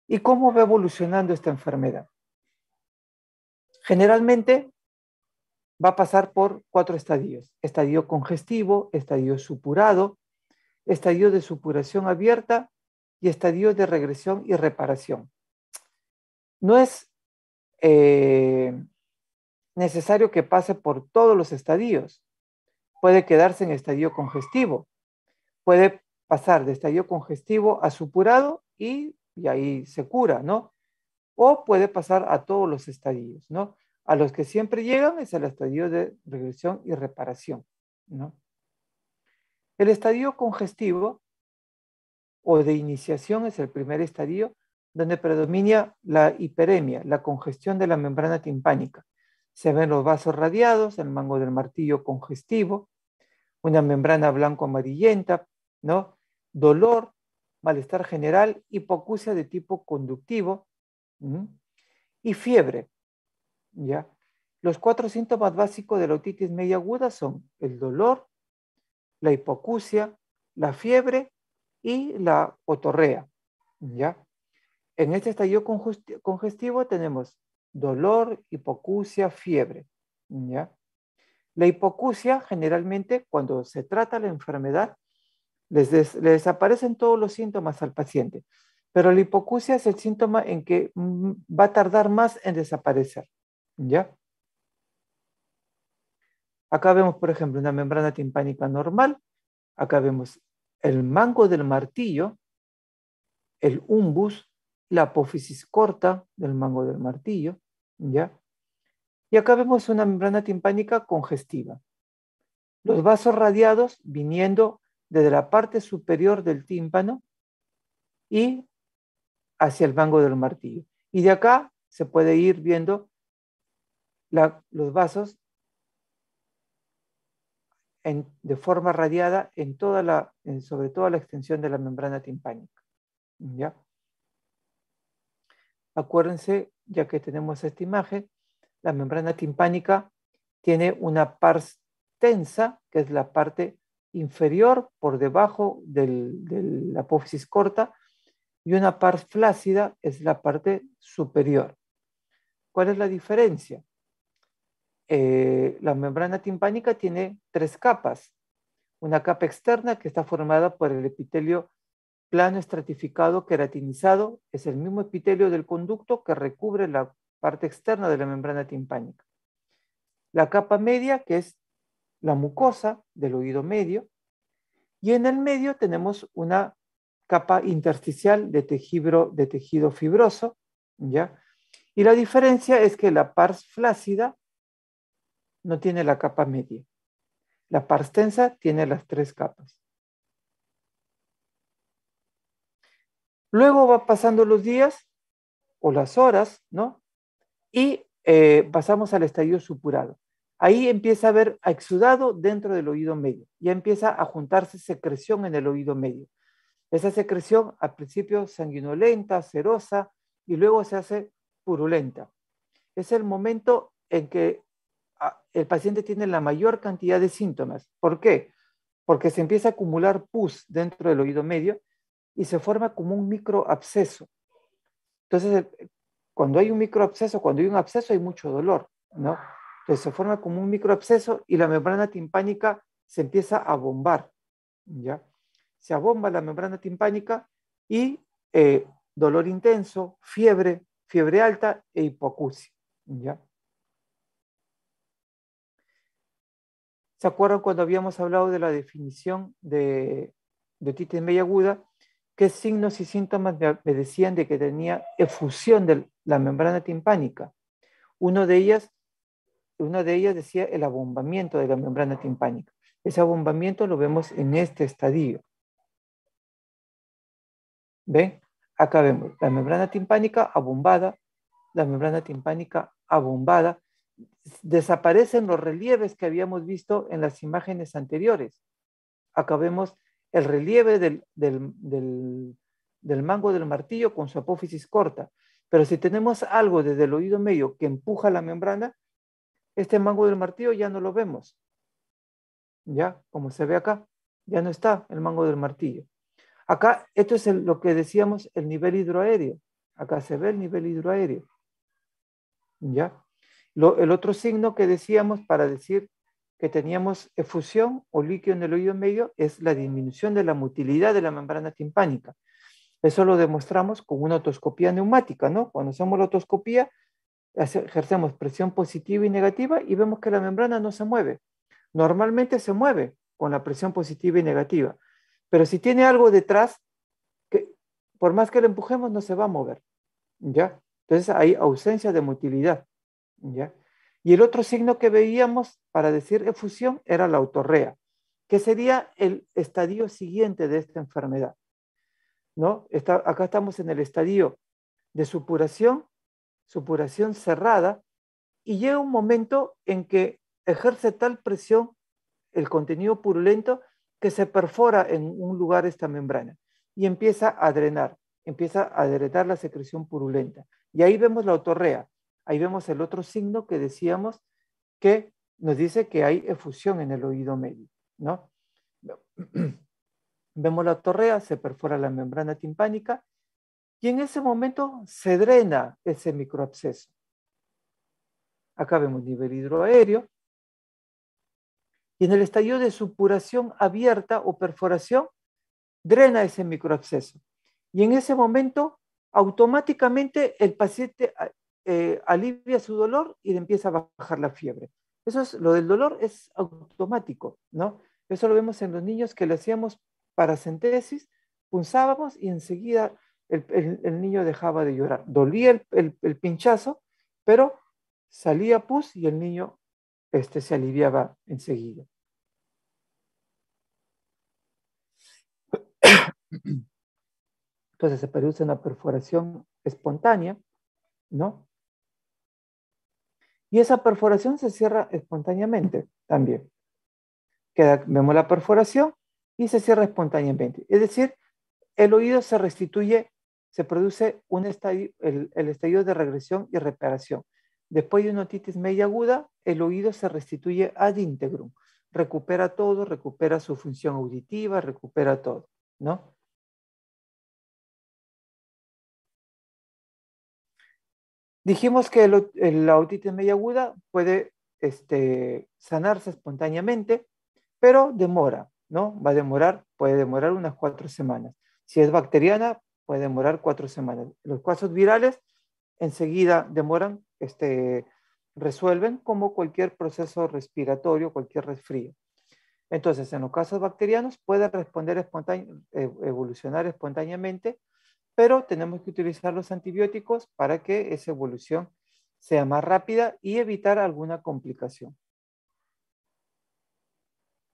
¿Y cómo va evolucionando esta enfermedad? Generalmente va a pasar por 4 estadios: estadio congestivo, estadio supurado, estadio de supuración abierta y estadio de regresión y reparación. No es necesario que pase por todos los estadios. Puede quedarse en estadio congestivo, puede pasar de estadio congestivo a supurado y ahí se cura, ¿no? O puede pasar a todos los estadios, ¿no? A los que siempre llegan es el estadio de regresión y reparación, ¿no? El estadio congestivo o de iniciación es el primer estadio donde predomina la hiperemia, la congestión de la membrana timpánica. Se ven los vasos radiados, el mango del martillo congestivo, una membrana blanco-amarillenta, ¿no? Dolor, malestar general, hipoacusia de tipo conductivo, ¿sí? Y fiebre, ¿ya? Los 4 síntomas básicos de la otitis media aguda son el dolor, la hipoacusia, la fiebre y la otorrea, ¿ya? En este estadio congestivo tenemos dolor, hipoacusia, fiebre, ¿ya? La hipoacusia, generalmente, cuando se trata la enfermedad, le desaparecen todos los síntomas al paciente, pero la hipoacusia es el síntoma en que va a tardar más en desaparecer, ¿ya? Acá vemos, por ejemplo, una membrana timpánica normal. Acá vemos el mango del martillo, el umbus, la apófisis corta del mango del martillo, ¿ya? Y acá vemos una membrana timpánica congestiva. Los vasos radiados viniendo desde la parte superior del tímpano y hacia el mango del martillo. Y de acá se puede ir viendo los vasos de forma radiada sobre toda la extensión de la membrana timpánica, ¿ya? Acuérdense, ya que tenemos esta imagen, la membrana timpánica tiene una pars tensa, que es la parte inferior por debajo de la apófisis corta, y una pars flácida es la parte superior. ¿Cuál es la diferencia? La membrana timpánica tiene 3 capas. Una capa externa que está formada por el epitelio plano estratificado queratinizado, es el mismo epitelio del conducto que recubre la parte externa de la membrana timpánica. La capa media, que es la mucosa del oído medio, y en el medio tenemos una capa intersticial de tejido fibroso, ¿ya? Y la diferencia es que la pars flácida no tiene la capa media. La pars tensa tiene las 3 capas. Luego va pasando los días o las horas, ¿no? Y pasamos al estadio supurado. Ahí empieza a haber exudado dentro del oído medio. Ya empieza a juntarse secreción en el oído medio. Esa secreción al principio sanguinolenta, serosa, y luego se hace purulenta. Es el momento en que el paciente tiene la mayor cantidad de síntomas. ¿Por qué? Porque se empieza a acumular pus dentro del oído medio y se forma como un microabsceso. Entonces, cuando hay un microabsceso, cuando hay un absceso hay mucho dolor, ¿no? Entonces se forma como un microabsceso y la membrana timpánica se empieza a bombar, ¿ya? Se abomba la membrana timpánica y dolor intenso, fiebre alta e hipoacusia, ¿ya? ¿Se acuerdan cuando habíamos hablado de la definición de otitis media aguda? ¿Qué signos y síntomas me decían de que tenía efusión de la membrana timpánica? Una de ellas decía el abombamiento de la membrana timpánica. Ese abombamiento lo vemos en este estadio. ¿Ven? Acá vemos la membrana timpánica abombada, la membrana timpánica abombada. Desaparecen los relieves que habíamos visto en las imágenes anteriores. Acá vemos el relieve del mango del martillo con su apófisis corta. Pero si tenemos algo desde el oído medio que empuja la membrana, este mango del martillo ya no lo vemos. Ya, como se ve acá, ya no está el mango del martillo. Acá, esto es lo que decíamos, el nivel hidroaéreo. Acá se ve el nivel hidroaéreo. ¿Ya? El otro signo que decíamos para decir que teníamos efusión o líquido en el oído medio es la disminución de la motilidad de la membrana timpánica. Eso lo demostramos con una otoscopía neumática, ¿no? Cuando hacemos la otoscopía, ejercemos presión positiva y negativa y vemos que la membrana no se mueve. Normalmente se mueve con la presión positiva y negativa, pero si tiene algo detrás, que por más que lo empujemos no se va a mover, ¿ya? Entonces hay ausencia de motilidad, ¿ya? Y el otro signo que veíamos para decir efusión era la otorrea. que sería el estadio siguiente de esta enfermedad, ¿no? Acá estamos en el estadio de supuración cerrada, y llega un momento en que ejerce tal presión el contenido purulento que se perfora en un lugar esta membrana y empieza a drenar la secreción purulenta. Y ahí vemos la otorrea, ahí vemos el otro signo que decíamos que nos dice que hay efusión en el oído medio, ¿no? Vemos la otorrea, se perfora la membrana timpánica y en ese momento se drena ese microabsceso. Acá vemos nivel hidroaéreo. Y en el estadio de supuración abierta o perforación, drena ese microabsceso. Y en ese momento, automáticamente el paciente alivia su dolor y le empieza a bajar la fiebre. Lo del dolor es automático, ¿no? Eso lo vemos en los niños que le hacíamos paracentesis, punzábamos y enseguida el niño dejaba de llorar. Dolía el pinchazo, pero salía pus y el niño se aliviaba enseguida. Entonces se produce una perforación espontánea, ¿no? Y esa perforación se cierra espontáneamente también. Vemos la perforación y se cierra espontáneamente. Es decir, el oído se restituye, se produce el estadio de regresión y reparación. Después de una otitis media aguda, el oído se restituye ad integrum. Recupera todo, recupera su función auditiva, recupera todo, ¿no? Dijimos que la otitis media aguda puede sanarse espontáneamente, pero demora, ¿no? Puede demorar unas 4 semanas. Si es bacteriana, puede demorar 4 semanas. Los casos virales enseguida demoran, resuelven como cualquier proceso respiratorio, cualquier resfrío. Entonces, en los casos bacterianos puede responder evolucionar espontáneamente, pero tenemos que utilizar los antibióticos para que esa evolución sea más rápida y evitar alguna complicación.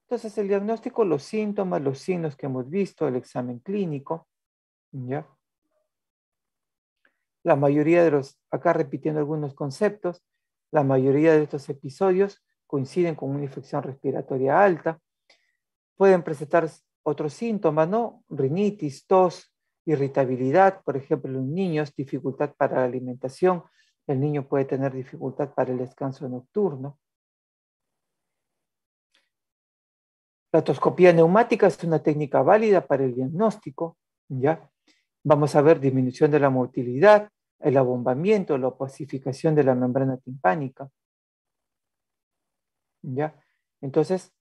Entonces, el diagnóstico, los síntomas, los signos que hemos visto, el examen clínico, ¿ya? La mayoría de acá repitiendo algunos conceptos, la mayoría de estos episodios coinciden con una infección respiratoria alta. Pueden presentar otros síntomas, ¿no? Rinitis, tos, irritabilidad, por ejemplo, en niños, dificultad para la alimentación, el niño puede tener dificultad para el descanso nocturno. La otoscopía neumática es una técnica válida para el diagnóstico, ¿ya? Vamos a ver disminución de la motilidad, el abombamiento, la opacificación de la membrana timpánica, ¿ya? Entonces,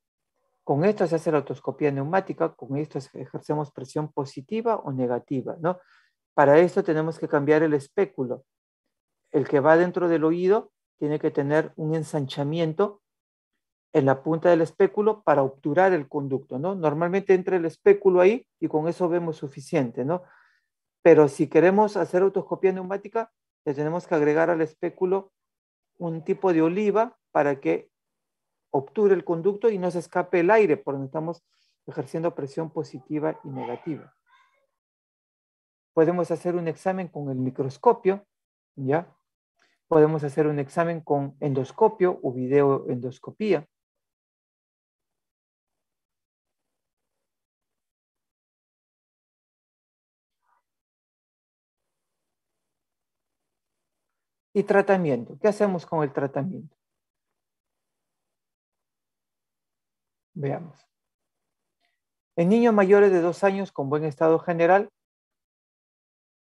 con esto se hace la otoscopía neumática, con esto ejercemos presión positiva o negativa, ¿no? Para esto tenemos que cambiar el espéculo. El que va dentro del oído tiene que tener un ensanchamiento en la punta del espéculo para obturar el conducto, ¿no? Normalmente entra el espéculo ahí y con eso vemos suficiente, ¿no? Pero si queremos hacer otoscopía neumática, le tenemos que agregar al espéculo un tipo de oliva para que obture el conducto y no se escape el aire, por donde estamos ejerciendo presión positiva y negativa. Podemos hacer un examen con el microscopio, ¿ya? Podemos hacer un examen con endoscopio o videoendoscopía. Y tratamiento. ¿Qué hacemos con el tratamiento? Veamos. En niños mayores de 2 años con buen estado general,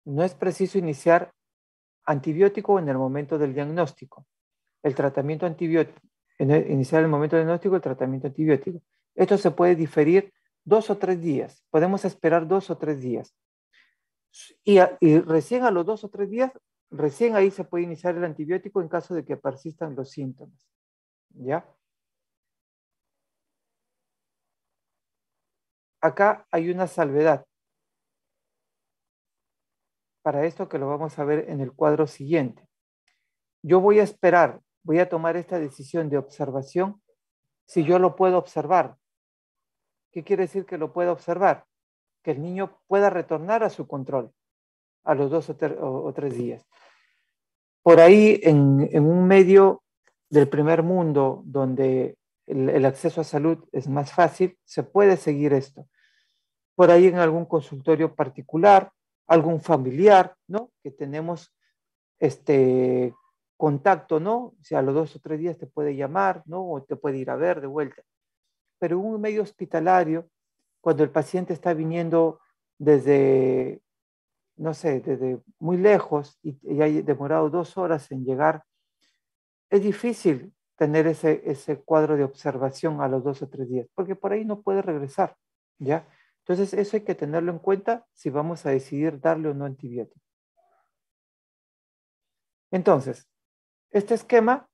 no es preciso iniciar antibiótico en el momento del diagnóstico. El tratamiento antibiótico, iniciar el momento del diagnóstico, el tratamiento antibiótico. Esto se puede diferir 2 o 3 días. Podemos esperar 2 o 3 días. Y recién a los 2 o 3 días, recién ahí se puede iniciar el antibiótico en caso de que persistan los síntomas. ¿Ya? Acá hay una salvedad. Para esto que lo vamos a ver en el cuadro siguiente. Yo voy a esperar, voy a tomar esta decisión de observación si yo lo puedo observar. ¿Qué quiere decir que lo pueda observar? Que el niño pueda retornar a su control a los 2 o 3 días. Por ahí, en un medio del primer mundo, donde el acceso a salud es más fácil, se puede seguir esto. Por ahí en algún consultorio particular, algún familiar, ¿no? Que tenemos contacto, ¿no? O sea, a los 2 o 3 días te puede llamar, ¿no? O te puede ir a ver de vuelta. Pero en un medio hospitalario, cuando el paciente está viniendo desde, no sé, desde muy lejos y ha demorado 2 horas en llegar, es difícil tener ese cuadro de observación a los 2 o 3 días, porque por ahí no puede regresar, ¿ya? Entonces, eso hay que tenerlo en cuenta si vamos a decidir darle o no antibiótico. Entonces, este esquema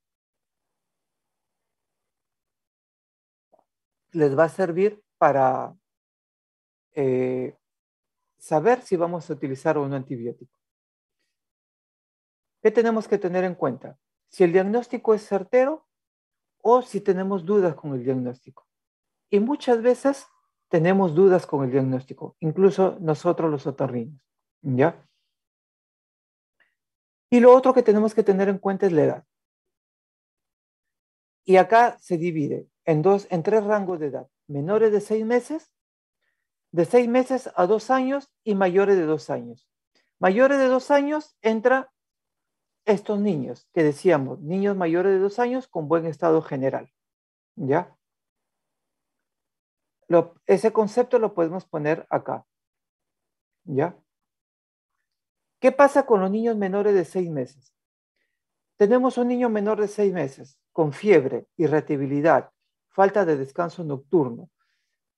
les va a servir para saber si vamos a utilizar o no antibiótico. ¿Qué tenemos que tener en cuenta? Si el diagnóstico es certero o si tenemos dudas con el diagnóstico. Y muchas veces tenemos dudas con el diagnóstico, incluso nosotros los otorrinos, ¿ya? Y lo otro que tenemos que tener en cuenta es la edad. Y acá se divide en 3 rangos de edad. Menores de 6 meses, de 6 meses a 2 años y mayores de 2 años. Mayores de 2 años entra estos niños que decíamos, niños mayores de 2 años con buen estado general, ¿ya? Ese concepto lo podemos poner acá, ¿ya? ¿Qué pasa con los niños menores de 6 meses? Tenemos un niño menor de 6 meses con fiebre, irritabilidad, falta de descanso nocturno.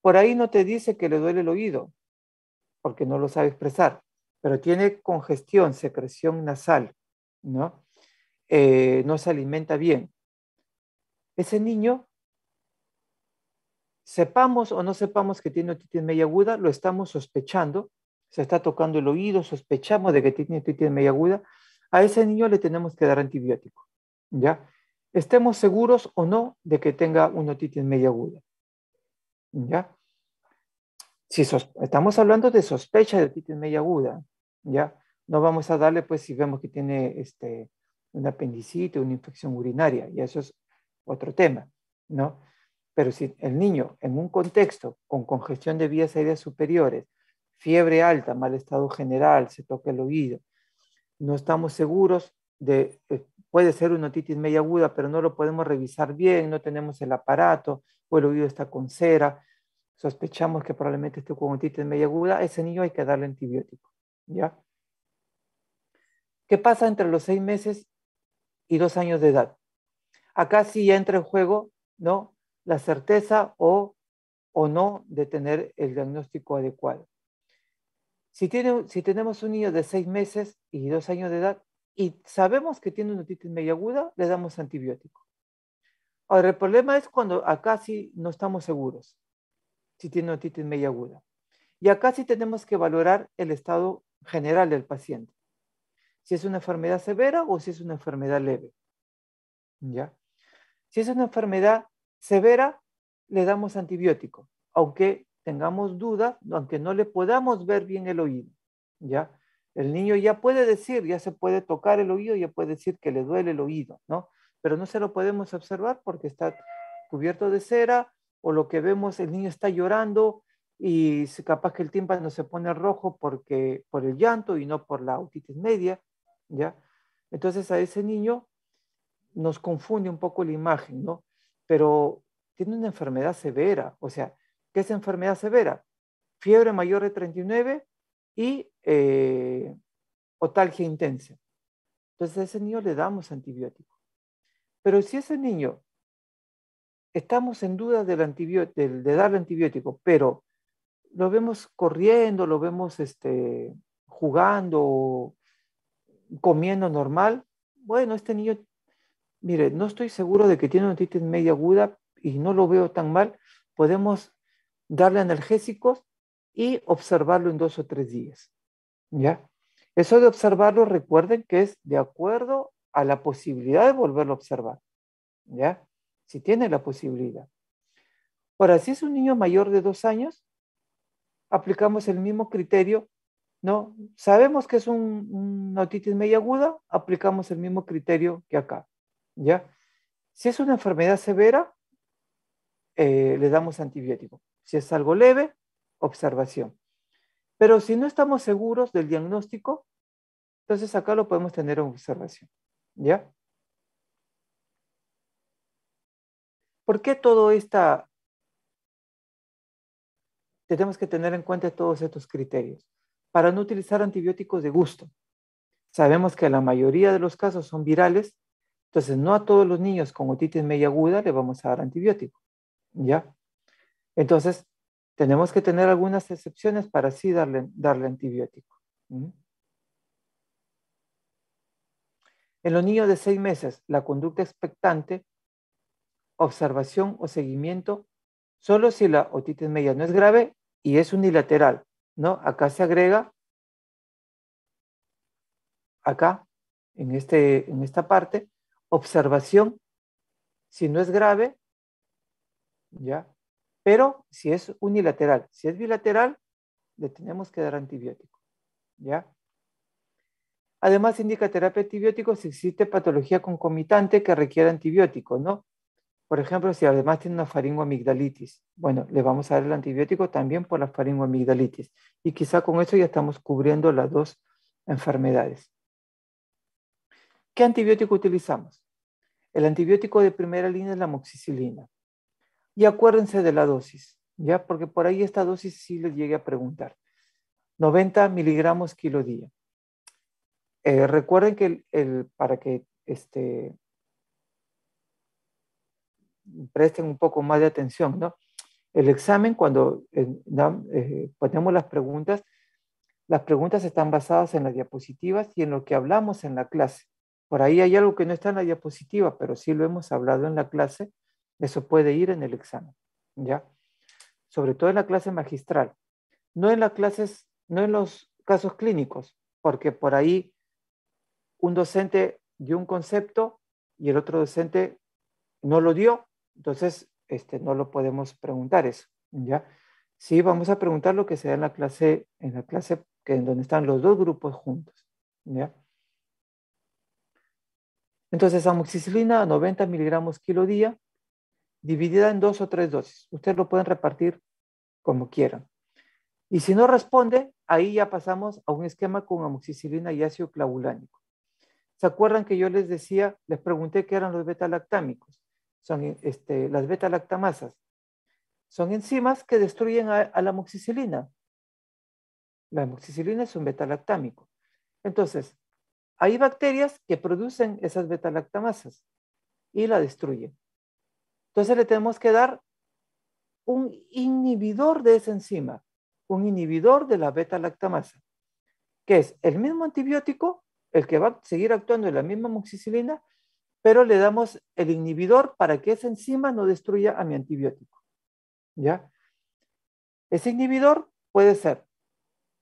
Por ahí no te dice que le duele el oído, porque no lo sabe expresar, pero tiene congestión, secreción nasal, ¿no? No se alimenta bien. Ese niño, sepamos o no sepamos que tiene otitis media aguda, lo estamos sospechando, se está tocando el oído, sospechamos de que tiene otitis media aguda, a ese niño le tenemos que dar antibiótico, ¿ya? Estemos seguros o no de que tenga una otitis media aguda, ¿ya? Si estamos hablando de sospecha de otitis media aguda, ¿ya? No vamos a darle, pues, si vemos que tiene una apendicitis, una infección urinaria, y eso es otro tema, ¿no? Pero si el niño en un contexto con congestión de vías aéreas superiores, fiebre alta, mal estado general, se toca el oído, no estamos seguros de, puede ser una otitis media aguda, pero no lo podemos revisar bien, no tenemos el aparato, o el oído está con cera, sospechamos que probablemente esté con otitis media aguda, a ese niño hay que darle antibiótico, ¿ya? ¿Qué pasa entre los 6 meses y 2 años de edad? Acá sí ya entra en juego, ¿no? La certeza o no de tener el diagnóstico adecuado. Si tenemos un niño de 6 meses y 2 años de edad y sabemos que tiene una otitis media aguda, le damos antibiótico. Ahora, el problema es cuando acá sí no estamos seguros si tiene otitis media aguda. Y acá sí tenemos que valorar el estado general del paciente. Si es una enfermedad severa o si es una enfermedad leve, ¿ya? Si es una enfermedad severa, le damos antibiótico, aunque tengamos dudas, aunque no le podamos ver bien el oído, ¿ya? El niño ya puede decir, ya se puede tocar el oído, ya puede decir que le duele el oído, ¿no? Pero no se lo podemos observar porque está cubierto de cera o lo que vemos, el niño está llorando y capaz que el tímpano se pone rojo por el llanto y no por la otitis media, ¿ya? Entonces a ese niño nos confunde un poco la imagen, ¿no? Pero tiene una enfermedad severa, o sea, ¿qué es enfermedad severa? Fiebre mayor de 39 y otalgia intensa. Entonces a ese niño le damos antibiótico. Pero si ese niño estamos en duda de darle antibiótico, pero lo vemos corriendo, lo vemos jugando, comiendo normal, bueno, este niño, mire, no estoy seguro de que tiene una otitis media aguda y no lo veo tan mal, podemos darle analgésicos y observarlo en 2 o 3 días, ¿ya? Eso de observarlo, recuerden que es de acuerdo a la posibilidad de volverlo a observar, ¿ya? Si tiene la posibilidad. Ahora, si es un niño mayor de 2 años, aplicamos el mismo criterio, ¿no? Sabemos que es una otitis media aguda, aplicamos el mismo criterio que acá, ¿ya? Si es una enfermedad severa, le damos antibiótico. Si es algo leve, observación. Pero si no estamos seguros del diagnóstico, entonces acá lo podemos tener en observación, ¿ya? ¿Por qué todo esta? Tenemos que tener en cuenta todos estos criterios para no utilizar antibióticos de gusto. Sabemos que la mayoría de los casos son virales, entonces no a todos los niños con otitis media aguda le vamos a dar antibiótico, ¿ya? Entonces, tenemos que tener algunas excepciones para así darle antibiótico. En los niños de 6 meses, la conducta expectante, observación o seguimiento, solo si la otitis media no es grave y es unilateral, ¿no? Acá se agrega, acá, en esta parte, observación, si no es grave, ¿ya? Pero si es unilateral, si es bilateral, le tenemos que dar antibiótico, ¿ya? Además, indica terapia antibiótico si existe patología concomitante que requiere antibiótico, ¿no? Por ejemplo, si además tiene una faringoamigdalitis, bueno, le vamos a dar el antibiótico también por la faringoamigdalitis. Y quizá con eso ya estamos cubriendo las dos enfermedades. ¿Qué antibiótico utilizamos? El antibiótico de primera línea es la amoxicilina. Y acuérdense de la dosis, ¿ya? Porque por ahí esta dosis sí les llegué a preguntar. 90 miligramos kilo día. Recuerden que para que presten un poco más de atención, ¿no? El examen, cuando ponemos las preguntas están basadas en las diapositivas y en lo que hablamos en la clase. Por ahí hay algo que no está en la diapositiva, pero sí lo hemos hablado en la clase. Eso puede ir en el examen, ¿ya? Sobre todo en la clase magistral. No en los casos clínicos, porque por ahí un docente dio un concepto y el otro docente no lo dio, entonces no lo podemos preguntar eso, ¿ya? Sí, vamos a preguntar lo que se da en la clase en donde están los dos grupos juntos, ¿ya? Entonces, amoxicilina a 90 miligramos kilo día, dividida en 2 o 3 dosis. Ustedes lo pueden repartir como quieran. Y si no responde, ahí ya pasamos a un esquema con amoxicilina y ácido clavulánico. ¿Se acuerdan que yo les decía, les pregunté qué eran los beta-lactámicos? Son las beta-lactamasas. Son enzimas que destruyen a la amoxicilina. La amoxicilina es un beta-lactámico. Entonces, hay bacterias que producen esas beta-lactamasas y la destruyen. Entonces le tenemos que dar un inhibidor de esa enzima, un inhibidor de la beta-lactamasa, que es el mismo antibiótico, el que va a seguir actuando en la misma amoxicilina, pero le damos el inhibidor para que esa enzima no destruya a mi antibiótico, ¿ya? Ese inhibidor puede ser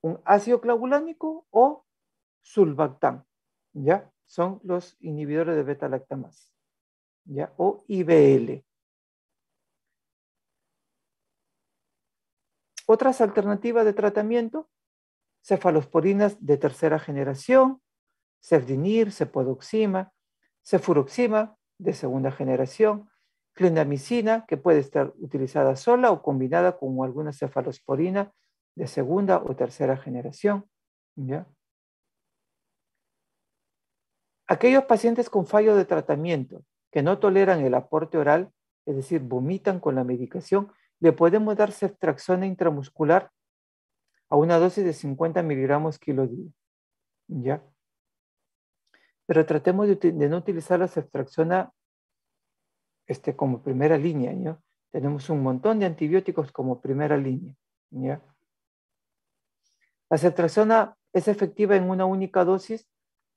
un ácido clavulánico o sulbactam, ¿ya? Son los inhibidores de beta-lactamasa, ¿ya? O IBL. Otras alternativas de tratamiento, cefalosporinas de tercera generación, cefdinir, cepodoxima, cefuroxima de segunda generación, clindamicina, que puede estar utilizada sola o combinada con alguna cefalosporina de segunda o tercera generación, ¿ya? Aquellos pacientes con fallo de tratamiento que no toleran el aporte oral, es decir, vomitan con la medicación, le podemos dar ceftriaxona intramuscular a una dosis de 50 miligramos kilo día, ¿ya? Pero tratemos de no utilizar la ceftriaxona como primera línea, ¿ya? Tenemos un montón de antibióticos como primera línea, ¿ya? La ceftriaxona es efectiva en una única dosis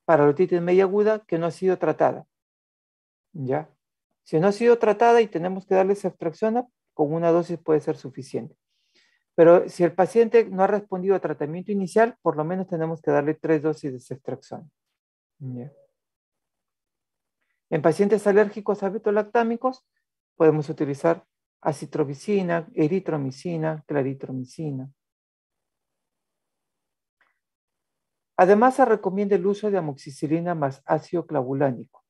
para la otitis media aguda que no ha sido tratada, ¿ya? Si no ha sido tratada y tenemos que darle ceftriaxona, con una dosis puede ser suficiente. Pero si el paciente no ha respondido a tratamiento inicial, por lo menos tenemos que darle 3 dosis de ceftriaxona, ¿ya? En pacientes alérgicos a beta-lactámicos, podemos utilizar acitromicina, eritromicina, claritromicina. Además, se recomienda el uso de amoxicilina más ácido clavulánico.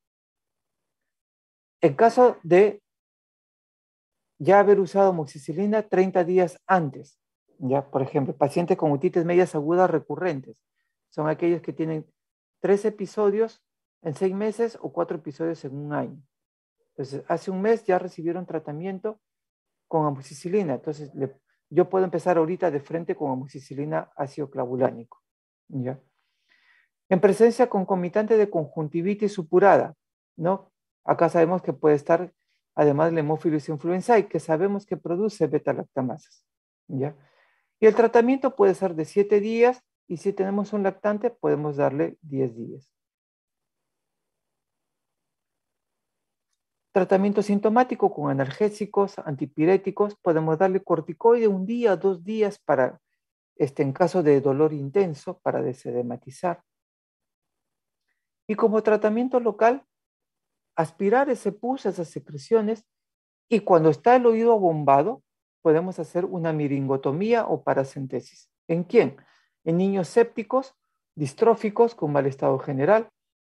En caso de ya haber usado amoxicilina 30 días antes, ya, por ejemplo, pacientes con otitis medias agudas recurrentes, son aquellos que tienen 3 episodios en 6 meses o 4 episodios en un año. Entonces, hace un mes ya recibieron tratamiento con amoxicilina, entonces yo puedo empezar ahorita de frente con amoxicilina ácido clavulánico, ¿ya? En presencia concomitante de conjuntivitis supurada, ¿no? Acá sabemos que puede estar, además, la Haemophilus influenzae, que sabemos que produce beta-lactamasas, ¿ya? Y el tratamiento puede ser de 7 días, y si tenemos un lactante, podemos darle 10 días. Tratamiento sintomático con analgésicos, antipiréticos, podemos darle corticoide 1 día, 2 días para, en caso de dolor intenso, para desedematizar. Y como tratamiento local, aspirar ese pus, esas secreciones, y cuando está el oído abombado, podemos hacer una miringotomía o paracentesis. ¿En quién? En niños sépticos, distróficos con mal estado general,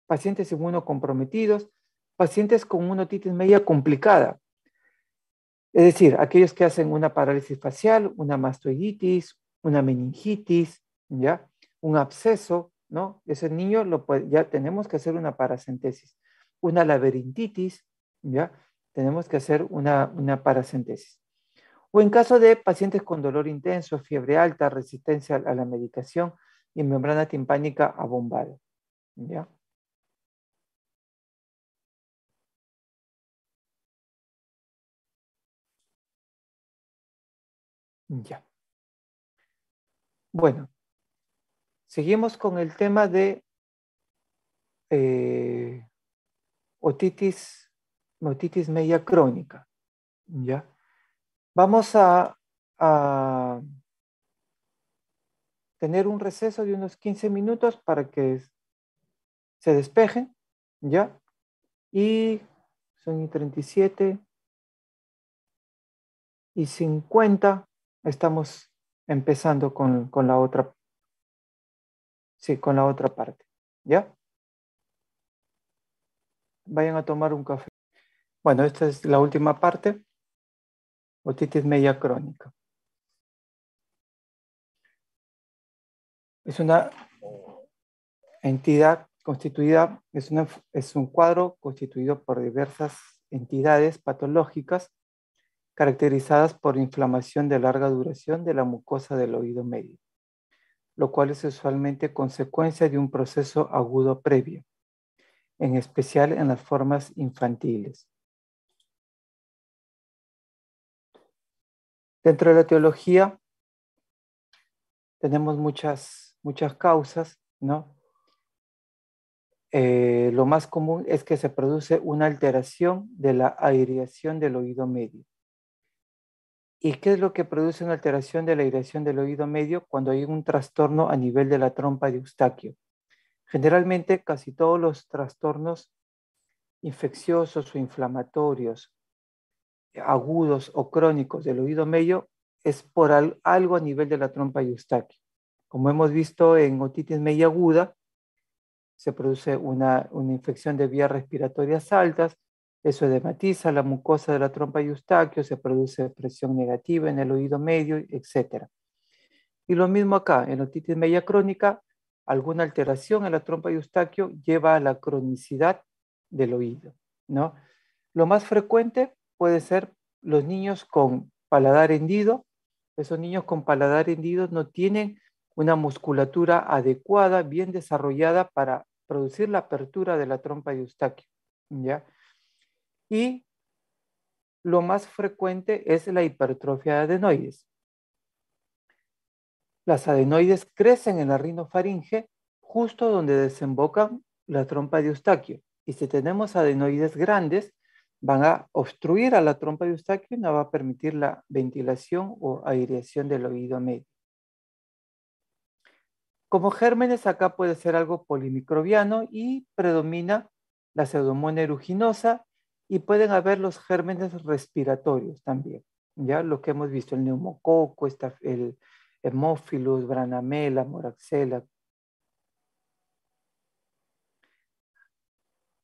pacientes inmunocomprometidos, pacientes con una otitis media complicada. Es decir, aquellos que hacen una parálisis facial, una mastoiditis, una meningitis, ¿ya? Un absceso, ¿no? Ese niño ya tenemos que hacer una paracentesis. Una laberintitis, ¿ya? Tenemos que hacer una paracentesis. O en caso de pacientes con dolor intenso, fiebre alta, resistencia a la medicación y membrana timpánica abombada, ¿ya? Ya. Bueno, seguimos con el tema de otitis media crónica, ¿ya? Vamos a tener un receso de unos 15 minutos para que se despejen, ¿ya? Y son y 37 y 50, estamos empezando con la otra, sí, con la otra parte, ¿ya? Vayan a tomar un café. Bueno, esta es la última parte, otitis media crónica. Es una entidad constituida, es un cuadro constituido por diversas entidades patológicas caracterizadas por inflamación de larga duración de la mucosa del oído medio, lo cual es usualmente consecuencia de un proceso agudo previo, en especial en las formas infantiles. Dentro de la etiología tenemos muchas causas, ¿no? Lo más común es que se produce una alteración de la aireación del oído medio. ¿Y qué es lo que produce una alteración de la aireación del oído medio? Cuando hay un trastorno a nivel de la trompa de Eustaquio. Generalmente, casi todos los trastornos infecciosos o inflamatorios, agudos o crónicos del oído medio, es por algo a nivel de la trompa de Eustaquio. Como hemos visto en otitis media aguda, se produce una infección de vías respiratorias altas, eso edematiza la mucosa de la trompa de Eustaquio, se produce presión negativa en el oído medio, etc. Y lo mismo acá, en otitis media crónica, alguna alteración en la trompa de Eustaquio lleva a la cronicidad del oído, ¿no? Lo más frecuente puede ser los niños con paladar hendido. Esos niños con paladar hendido no tienen una musculatura adecuada, bien desarrollada para producir la apertura de la trompa de Eustaquio, ¿ya? Y lo más frecuente es la hipertrofia de adenoides. Las adenoides crecen en la rinofaringe justo donde desembocan la trompa de Eustaquio. Y si tenemos adenoides grandes, van a obstruir a la trompa de Eustaquio y no va a permitir la ventilación o aireación del oído medio. Como gérmenes, acá puede ser algo polimicrobiano y predomina la Pseudomonas aeruginosa y pueden haber los gérmenes respiratorios también, ya lo que hemos visto, el neumococo, el Haemophilus, Branamela, Moraxella.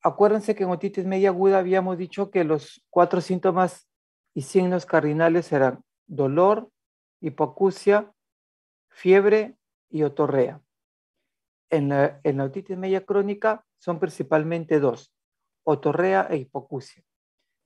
Acuérdense que en otitis media aguda habíamos dicho que los 4 síntomas y signos cardinales eran dolor, hipoacusia, fiebre y otorrea. En la otitis media crónica son principalmente 2, otorrea e hipoacusia.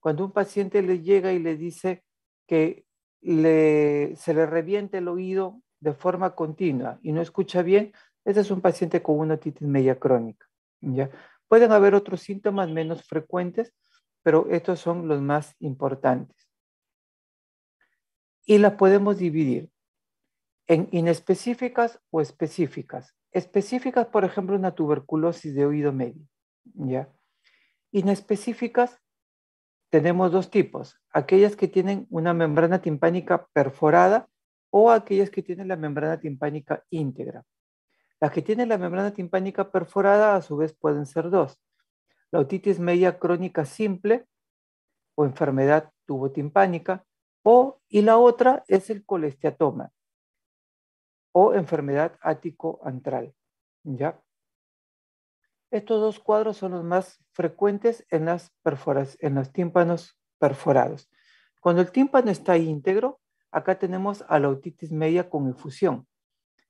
Cuando un paciente le llega y le dice que se le reviente el oído de forma continua y no escucha bien, ese es un paciente con una otitis media crónica, ¿ya? Pueden haber otros síntomas menos frecuentes, pero estos son los más importantes. Y las podemos dividir en inespecíficas o específicas. Específicas, por ejemplo, una tuberculosis de oído medio, ¿ya? Inespecíficas tenemos 2 tipos, aquellas que tienen una membrana timpánica perforada o aquellas que tienen la membrana timpánica íntegra. Las que tienen la membrana timpánica perforada a su vez pueden ser 2. La otitis media crónica simple o enfermedad tubotimpánica y la otra es el colesteatoma o enfermedad ático-antral, ¿ya? Estos 2 cuadros son los más frecuentes en los tímpanos perforados. Cuando el tímpano está íntegro, acá tenemos a la otitis media con efusión.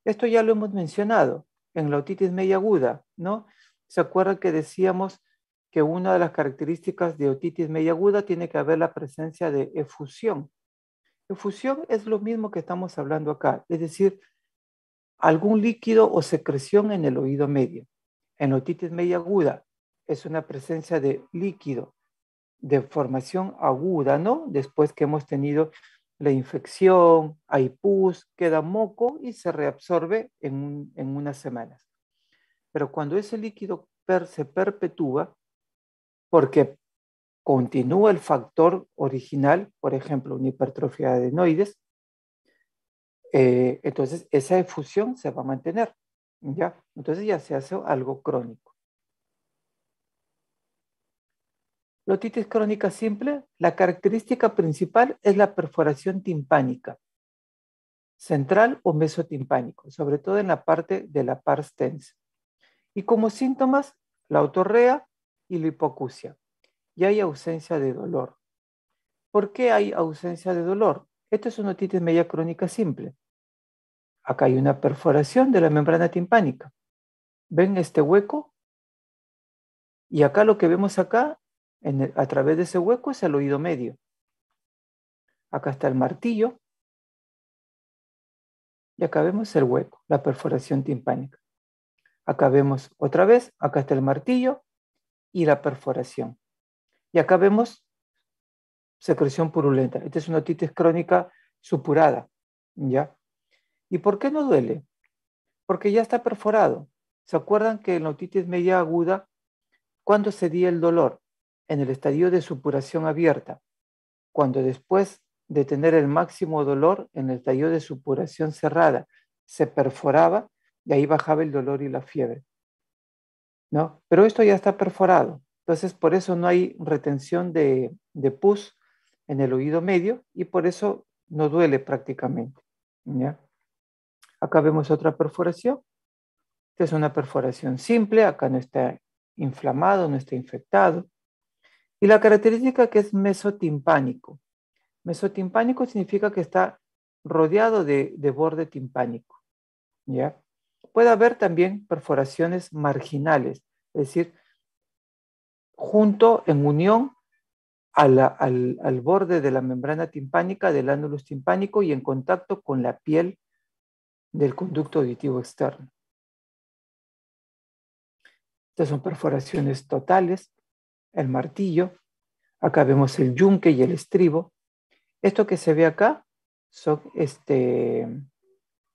Esto ya lo hemos mencionado en la otitis media aguda, ¿no? ¿Se acuerdan que decíamos que una de las características de otitis media aguda tiene que haber la presencia de efusión? Efusión es lo mismo que estamos hablando acá, es decir, algún líquido o secreción en el oído medio. En la otitis media aguda es una presencia de líquido de formación aguda, ¿no? Después que hemos tenido la infección, hay pus, queda moco y se reabsorbe en unas semanas. Pero cuando ese líquido se perpetúa, porque continúa el factor original, por ejemplo, una hipertrofia de adenoides, entonces esa efusión se va a mantener, ¿ya? Entonces ya se hace algo crónico. La otitis crónica simple, la característica principal es la perforación timpánica, central o mesotimpánico, sobre todo en la parte de la pars tensa. Y como síntomas, la otorrea y la hipoacusia. Y hay ausencia de dolor. ¿Por qué hay ausencia de dolor? Esto es una otitis media crónica simple. Acá hay una perforación de la membrana timpánica. ¿Ven este hueco? Y acá lo que vemos acá, a través de ese hueco, es el oído medio. Acá está el martillo. Y acá vemos el hueco, la perforación timpánica. Acá vemos otra vez, acá está el martillo y la perforación. Y acá vemos secreción purulenta. Esta es una otitis crónica supurada, ¿ya? ¿Y por qué no duele? Porque ya está perforado. ¿Se acuerdan que en la otitis media aguda, cuándo se dio el dolor? En el estadio de supuración abierta, cuando después de tener el máximo dolor en el estadio de supuración cerrada, se perforaba y ahí bajaba el dolor y la fiebre, ¿no? Pero esto ya está perforado. Entonces, por eso no hay retención de pus en el oído medio y por eso no duele prácticamente, ¿ya? Acá vemos otra perforación. Esta es una perforación simple, acá no está inflamado, no está infectado. Y la característica que es mesotimpánico. Mesotimpánico significa que está rodeado de borde timpánico, ¿ya? Puede haber también perforaciones marginales, es decir, junto en unión al borde de la membrana timpánica, del ánulus timpánico y en contacto con la piel del conducto auditivo externo. Estas son perforaciones totales, el martillo, acá vemos el yunque y el estribo. Esto que se ve acá son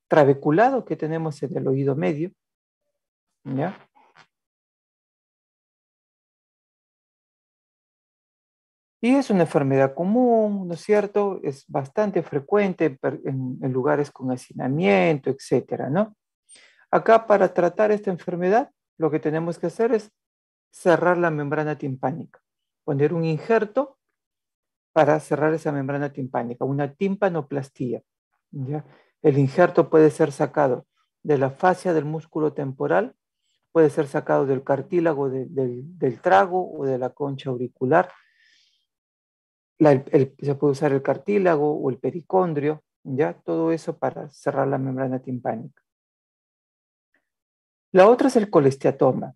trabeculado que tenemos en el oído medio, ¿ya? Y es una enfermedad común, ¿no es cierto? Es bastante frecuente en lugares con hacinamiento, etcétera, ¿no? Acá para tratar esta enfermedad, lo que tenemos que hacer es cerrar la membrana timpánica, poner un injerto para cerrar esa membrana timpánica, una timpanoplastía, ¿ya? El injerto puede ser sacado de la fascia del músculo temporal, puede ser sacado del cartílago del trago o de la concha auricular. Se puede usar el cartílago o el pericondrio, ¿ya? Todo eso para cerrar la membrana timpánica. La otra es el colesteatoma.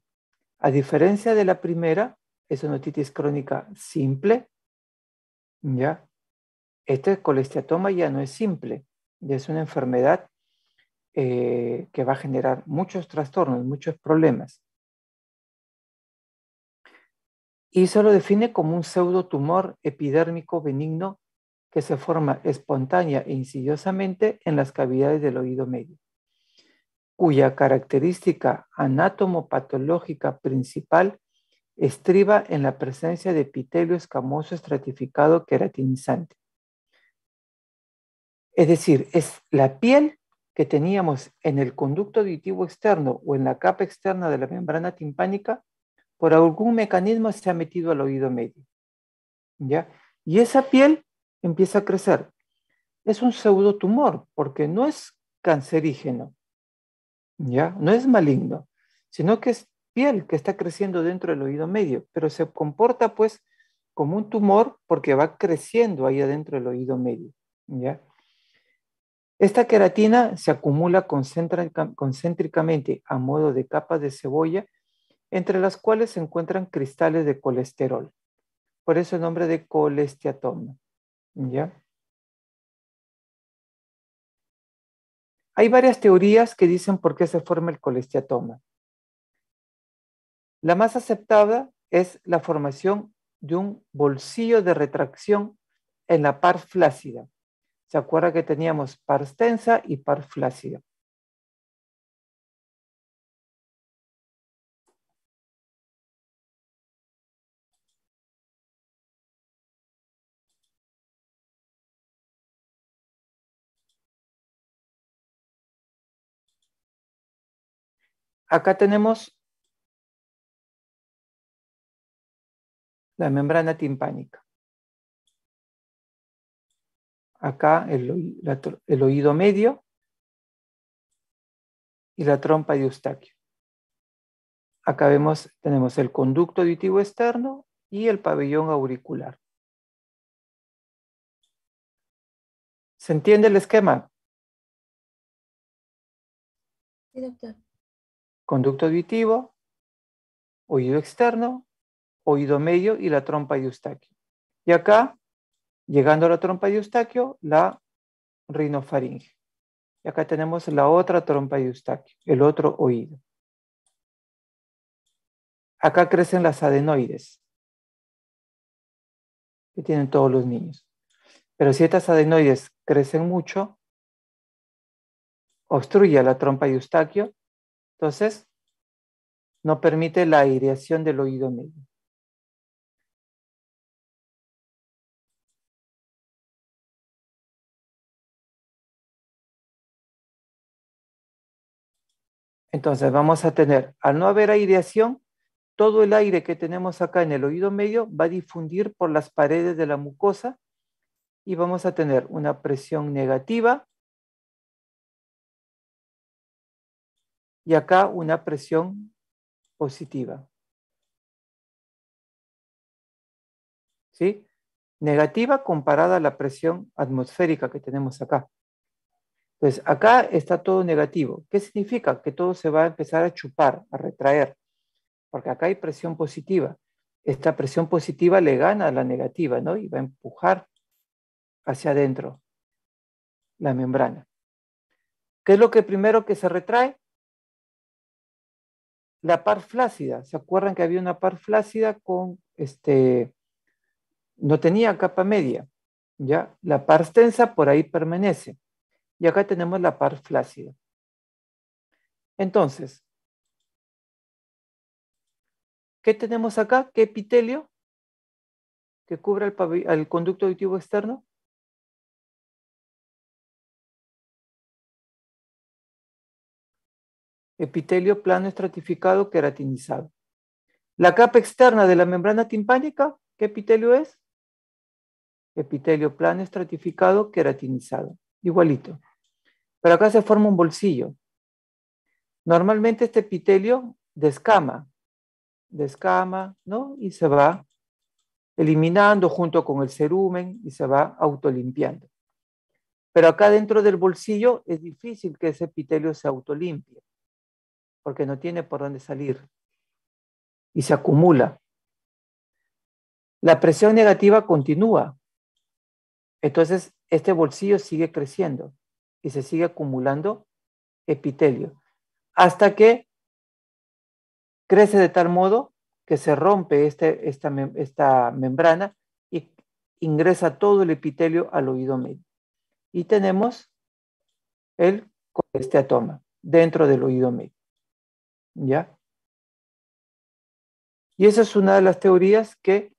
A diferencia de la primera, es una otitis crónica simple, ¿ya? Este colesteatoma ya no es simple, ya es una enfermedad que va a generar muchos trastornos, muchos problemas. Y se lo define como un pseudotumor epidérmico benigno que se forma espontánea e insidiosamente en las cavidades del oído medio, cuya característica anatomopatológica principal estriba en la presencia de epitelio escamoso estratificado queratinizante. Es decir, es la piel que teníamos en el conducto auditivo externo o en la capa externa de la membrana timpánica, por algún mecanismo se ha metido al oído medio, ¿ya? Y esa piel empieza a crecer. Es un pseudotumor porque no es cancerígeno, ¿ya? No es maligno, sino que es piel que está creciendo dentro del oído medio, pero se comporta pues como un tumor porque va creciendo ahí adentro del oído medio, ¿ya? Esta queratina se acumula concéntricamente a modo de capas de cebolla, entre las cuales se encuentran cristales de colesterol. Por eso el nombre de colesteatoma, ¿ya? Hay varias teorías que dicen por qué se forma el colesteatoma. La más aceptada es la formación de un bolsillo de retracción en la par flácida. ¿Se acuerda que teníamos par extensa y par flácida? Acá tenemos la membrana timpánica. Acá el oído medio y la trompa de Eustaquio. Acá tenemos el conducto auditivo externo y el pabellón auricular. ¿Se entiende el esquema? Sí, doctor. Conducto auditivo, oído externo, oído medio y la trompa de Eustaquio. Y acá, llegando a la trompa de Eustaquio, la rinofaringe. Y acá tenemos la otra trompa de Eustaquio, el otro oído. Acá crecen las adenoides, que tienen todos los niños. Pero si estas adenoides crecen mucho, obstruye la trompa de Eustaquio, entonces no permite la aireación del oído medio. Entonces vamos a tener, al no haber aireación, todo el aire que tenemos acá en el oído medio va a difundir por las paredes de la mucosa y vamos a tener una presión negativa y acá una presión positiva. ¿Sí? Negativa comparada a la presión atmosférica que tenemos acá. Entonces, acá está todo negativo. ¿Qué significa? Que todo se va a empezar a chupar, a retraer, porque acá hay presión positiva. Esta presión positiva le gana a la negativa, ¿no? Y va a empujar hacia adentro la membrana. ¿Qué es lo que primero que se retrae? La par flácida. ¿Se acuerdan que había una par flácida con, no tenía capa media? ¿Ya? La par extensa por ahí permanece. Y acá tenemos la par flácida. Entonces, ¿qué tenemos acá? ¿Qué epitelio que cubre el conducto auditivo externo? Epitelio plano estratificado queratinizado. La capa externa de la membrana timpánica ¿Qué epitelio es? Epitelio plano estratificado queratinizado. Igualito. Pero acá se forma un bolsillo. Normalmente este epitelio descama, ¿no? Y se va eliminando junto con el cerumen y se va autolimpiando. Pero acá dentro del bolsillo es difícil que ese epitelio se autolimpie, porque no tiene por dónde salir y se acumula. La presión negativa continúa. Entonces, este bolsillo sigue creciendo y se sigue acumulando epitelio hasta que crece de tal modo que se rompe esta membrana y ingresa todo el epitelio al oído medio. Y tenemos el colesteatoma dentro del oído medio. ¿Ya? Y esa es una de las teorías que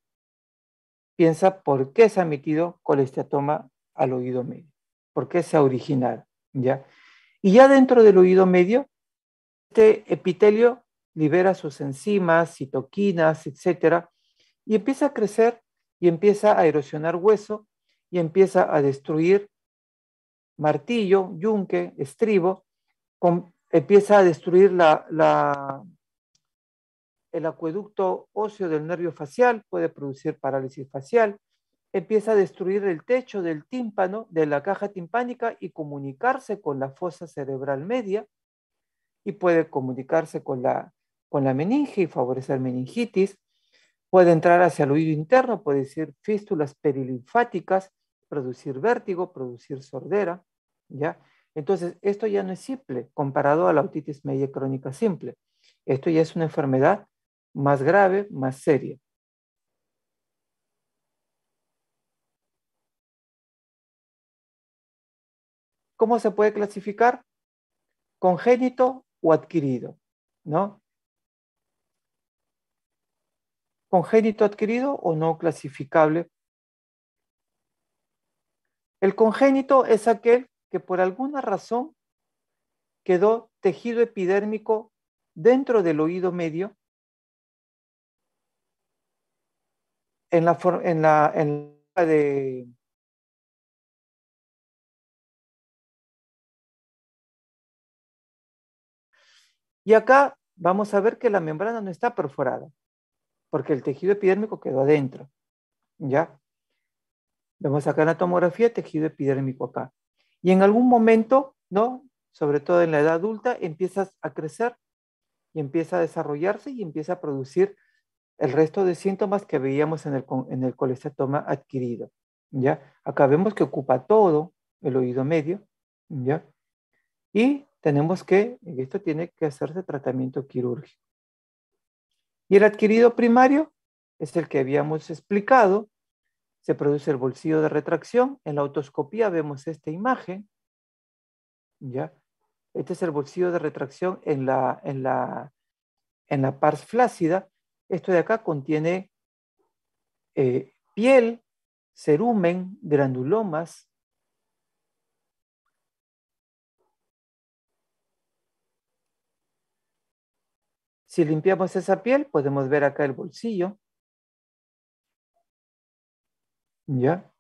piensa por qué se ha metido colesteatoma al oído medio, por qué se ha originado. ¿Ya? Y ya dentro del oído medio, este epitelio libera sus enzimas, citoquinas, etcétera, y empieza a crecer y empieza a erosionar hueso y empieza a destruir martillo, yunque, estribo, empieza a destruir el acueducto óseo del nervio facial, puede producir parálisis facial, empieza a destruir el techo del tímpano, de la caja timpánica y comunicarse con la fosa cerebral media y puede comunicarse con la meninge y favorecer meningitis, puede entrar hacia el oído interno, puede decir fístulas perilinfáticas, producir vértigo, producir sordera, ¿ya? Entonces, esto ya no es simple comparado a la otitis media crónica simple. Esto ya es una enfermedad más grave, más seria. ¿Cómo se puede clasificar? Congénito o adquirido, ¿no? Congénito, adquirido o no clasificable. El congénito es aquel que por alguna razón quedó tejido epidérmico dentro del oído medio en la de y acá vamos a ver que la membrana no está perforada porque el tejido epidérmico quedó adentro, ¿ya? Vemos acá en la tomografía tejido epidérmico acá. Y en algún momento, ¿no? Sobre todo en la edad adulta, empiezas a crecer y empieza a desarrollarse y empieza a producir el resto de síntomas que veíamos en el colesteatoma adquirido, ¿ya? Acá vemos que ocupa todo el oído medio, ¿ya? Y tenemos que, esto tiene que hacerse tratamiento quirúrgico. Y el adquirido primario es el que habíamos explicado, se produce el bolsillo de retracción, en la otoscopía vemos esta imagen, ¿ya? Este es el bolsillo de retracción en la pars flácida. Esto de acá contiene piel, cerumen, granulomas. Si limpiamos esa piel, podemos ver acá el bolsillo. ¿Ya?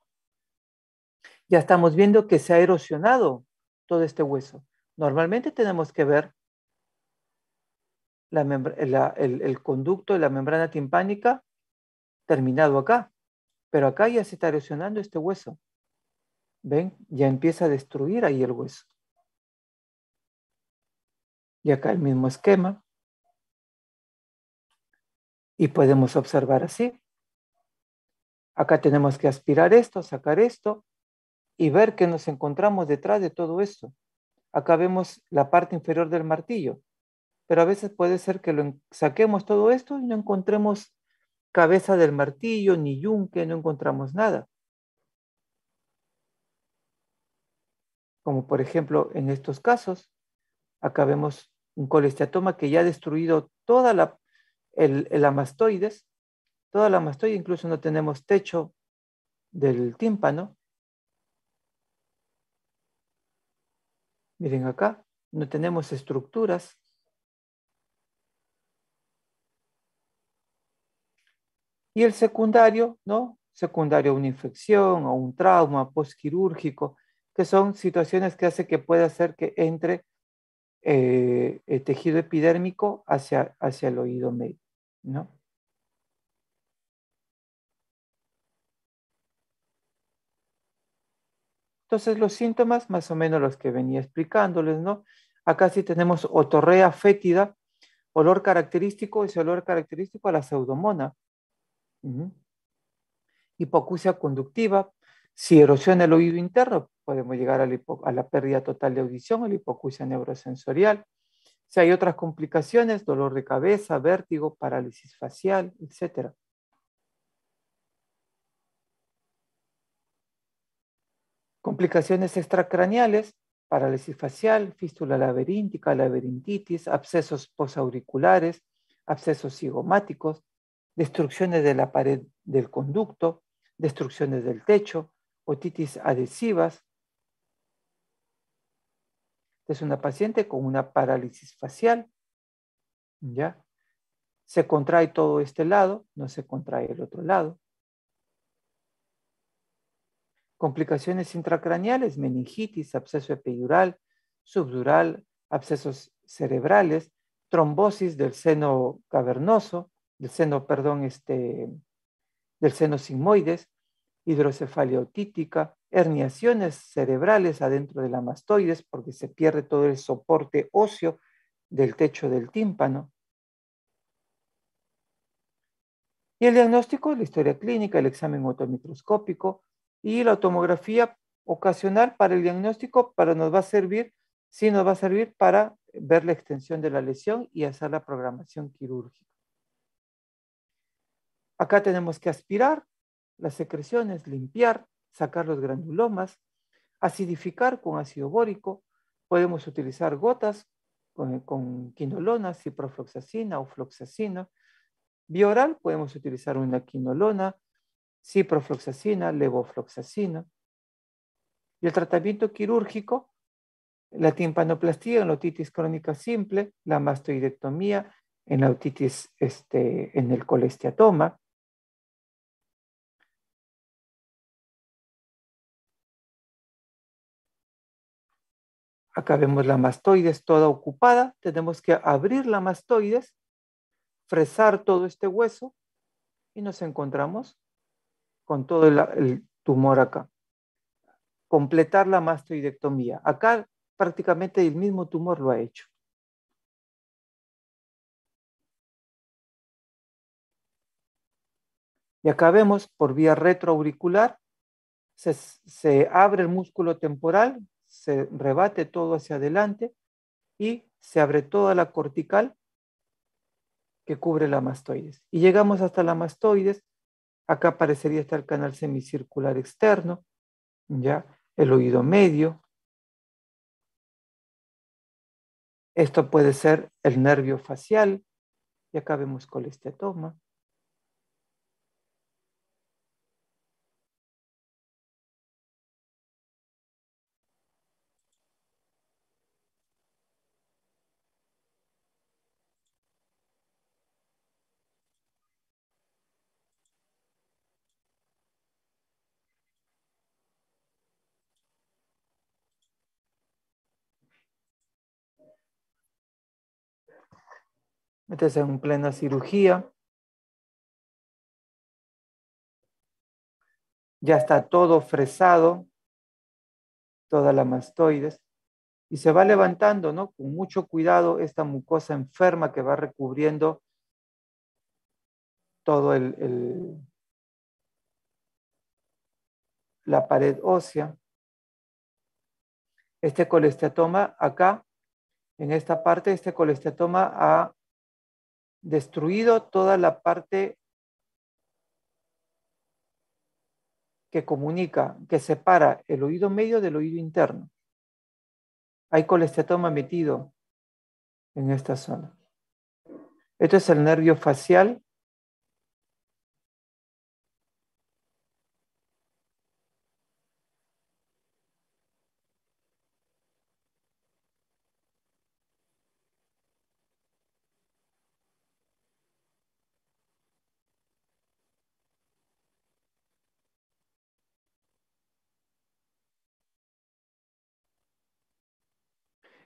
Ya estamos viendo que se ha erosionado todo este hueso. Normalmente tenemos que ver el conducto de la membrana timpánica terminado acá, pero acá ya se está erosionando este hueso. ¿Ven? Ya empieza a destruir ahí el hueso. Y acá el mismo esquema. Y podemos observar así. Acá tenemos que aspirar esto, sacar esto y ver que nos encontramos detrás de todo esto. Acá vemos la parte inferior del martillo, pero a veces puede ser que saquemos todo esto y no encontremos cabeza del martillo, ni yunque, no encontramos nada. Como por ejemplo en estos casos, acá vemos un colesteatoma que ya ha destruido toda el amastoides, toda la mastoide, incluso no tenemos techo del tímpano. Miren acá, no tenemos estructuras. Y el secundario, ¿no? Secundario a una infección, a un trauma postquirúrgico, que son situaciones que hace que pueda hacer que entre el tejido epidérmico hacia el oído medio, ¿no? Entonces los síntomas, más o menos los que venía explicándoles, ¿no? Acá sí tenemos otorrea fétida, olor característico, ese olor característico a la pseudomona. Hipoacusia conductiva, si erosiona el oído interno, podemos llegar a la pérdida total de audición, a la hipoacusia neurosensorial. Si hay otras complicaciones, dolor de cabeza, vértigo, parálisis facial, etc. Complicaciones extracraneales, parálisis facial, fístula laberíntica, laberintitis, abscesos posauriculares, abscesos cigomáticos, destrucciones de la pared del conducto, destrucciones del techo, otitis adhesivas. Es una paciente con una parálisis facial, ¿ya? Se contrae todo este lado, no se contrae el otro lado. Complicaciones intracraneales, meningitis, absceso epidural, subdural, abscesos cerebrales, trombosis del seno cavernoso, del seno, perdón, del seno sigmoides, hidrocefalia otítica, herniaciones cerebrales adentro de la mastoides porque se pierde todo el soporte óseo del techo del tímpano. Y el diagnóstico, la historia clínica, el examen otomicroscópico y la tomografía ocasional para el diagnóstico, nos va a servir, sí nos va a servir para ver la extensión de la lesión y hacer la programación quirúrgica. Acá tenemos que aspirar las secreciones, limpiar, sacar los granulomas, acidificar con ácido bórico. Podemos utilizar gotas con quinolona, ciprofloxacina o floxacina. Vía oral podemos utilizar una quinolona, ciprofloxacina, levofloxacina. Y el tratamiento quirúrgico, la timpanoplastía en la otitis crónica simple, la mastoidectomía en la otitis, en el colesteatoma. Acá vemos la mastoides toda ocupada. Tenemos que abrir la mastoides, fresar todo este hueso y nos encontramos con todo el tumor acá. Completar la mastoidectomía. Acá prácticamente el mismo tumor lo ha hecho. Y acá vemos por vía retroauricular, se abre el músculo temporal, se rebate todo hacia adelante y se abre toda la cortical que cubre la mastoides. Y llegamos hasta la mastoides. Acá aparecería estar el canal semicircular externo, ¿ya? El oído medio. Esto puede ser el nervio facial. Y acá vemos colesteatoma. Este es en plena cirugía. Ya está todo fresado, toda la mastoides. Y se va levantando, ¿no? Con mucho cuidado esta mucosa enferma que va recubriendo todo la pared ósea. Este colesteatoma acá, en esta parte, este colesteatoma ha destruido toda la parte que comunica, que separa el oído medio del oído interno. Hay colesteatoma metido en esta zona. Esto es el nervio facial.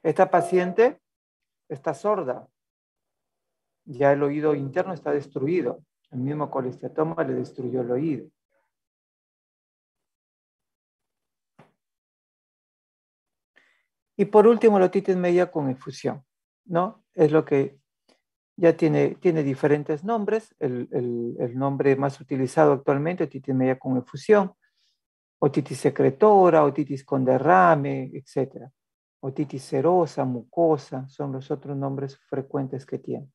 Esta paciente está sorda. Ya el oído interno está destruido. El mismo colesteatoma le destruyó el oído. Y por último, la otitis media con efusión, ¿no? Es lo que ya tiene diferentes nombres. El nombre más utilizado actualmente, otitis media con efusión, otitis secretora, otitis con derrame, etc. Otitis serosa, mucosa, son los otros nombres frecuentes que tiene.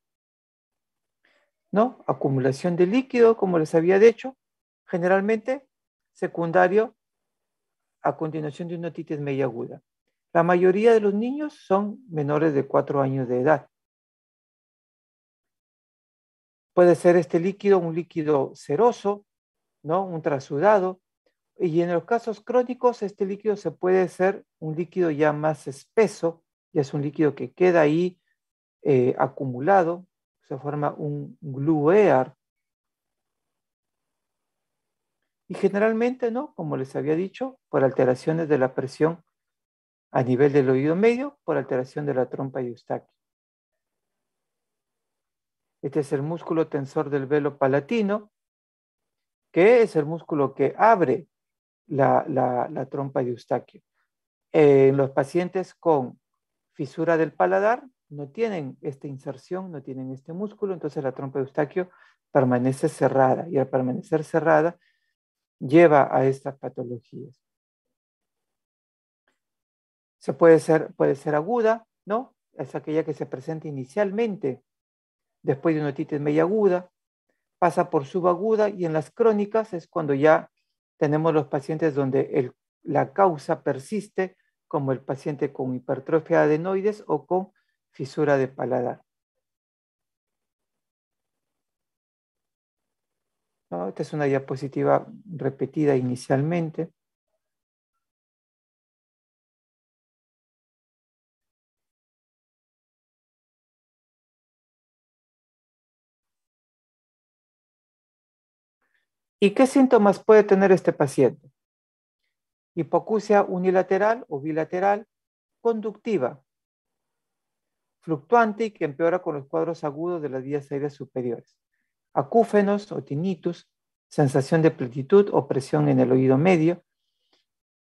¿No? Acumulación de líquido, como les había dicho, generalmente secundario a continuación de una otitis media aguda. La mayoría de los niños son menores de 4 años de edad. Puede ser este líquido un líquido seroso, ¿no? Un trasudado. Y en los casos crónicos, este líquido se puede ser un líquido ya más espeso, ya es un líquido que queda ahí acumulado, se forma un gluear. Y generalmente, ¿no? Como les había dicho, por alteraciones de la presión a nivel del oído medio, por alteración de la trompa de Eustaquio. Este es el músculo tensor del velo palatino, que es el músculo que abre la trompa de Eustaquio. En los pacientes con fisura del paladar no tienen esta inserción, no tienen este músculo, entonces la trompa de Eustaquio permanece cerrada y al permanecer cerrada lleva a estas patologías. Puede ser aguda, ¿no? Es aquella que se presenta inicialmente después de una otitis media aguda, pasa por subaguda y en las crónicas es cuando ya tenemos los pacientes donde la causa persiste, como el paciente con hipertrofia de adenoides o con fisura de paladar. ¿No? Esta es una diapositiva repetida inicialmente. ¿Y qué síntomas puede tener este paciente? Hipoacusia unilateral o bilateral, conductiva, fluctuante y que empeora con los cuadros agudos de las vías aéreas superiores. Acúfenos o tinnitus, sensación de plenitud o presión en el oído medio.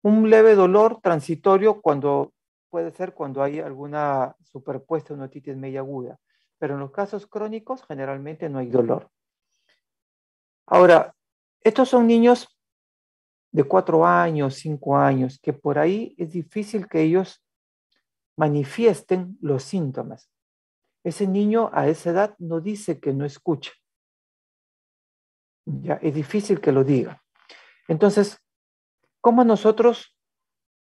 Un leve dolor transitorio puede ser cuando hay alguna superpuesta una otitis media aguda, pero en los casos crónicos generalmente no hay dolor. Ahora, estos son niños de 4 años, 5 años, que por ahí es difícil que ellos manifiesten los síntomas. Ese niño a esa edad no dice que no escucha. Ya, es difícil que lo diga. Entonces, ¿cómo nosotros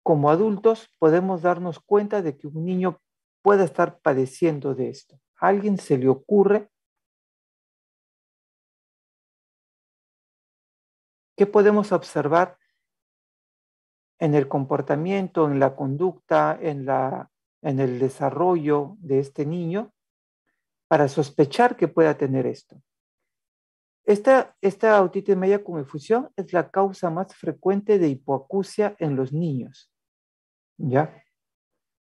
como adultos podemos darnos cuenta de que un niño pueda estar padeciendo de esto? ¿A alguien se le ocurre? ¿Qué podemos observar en el comportamiento, en la conducta, en el desarrollo de este niño para sospechar que pueda tener esto? Esta otitis media con efusión es la causa más frecuente de hipoacusia en los niños. ¿Ya?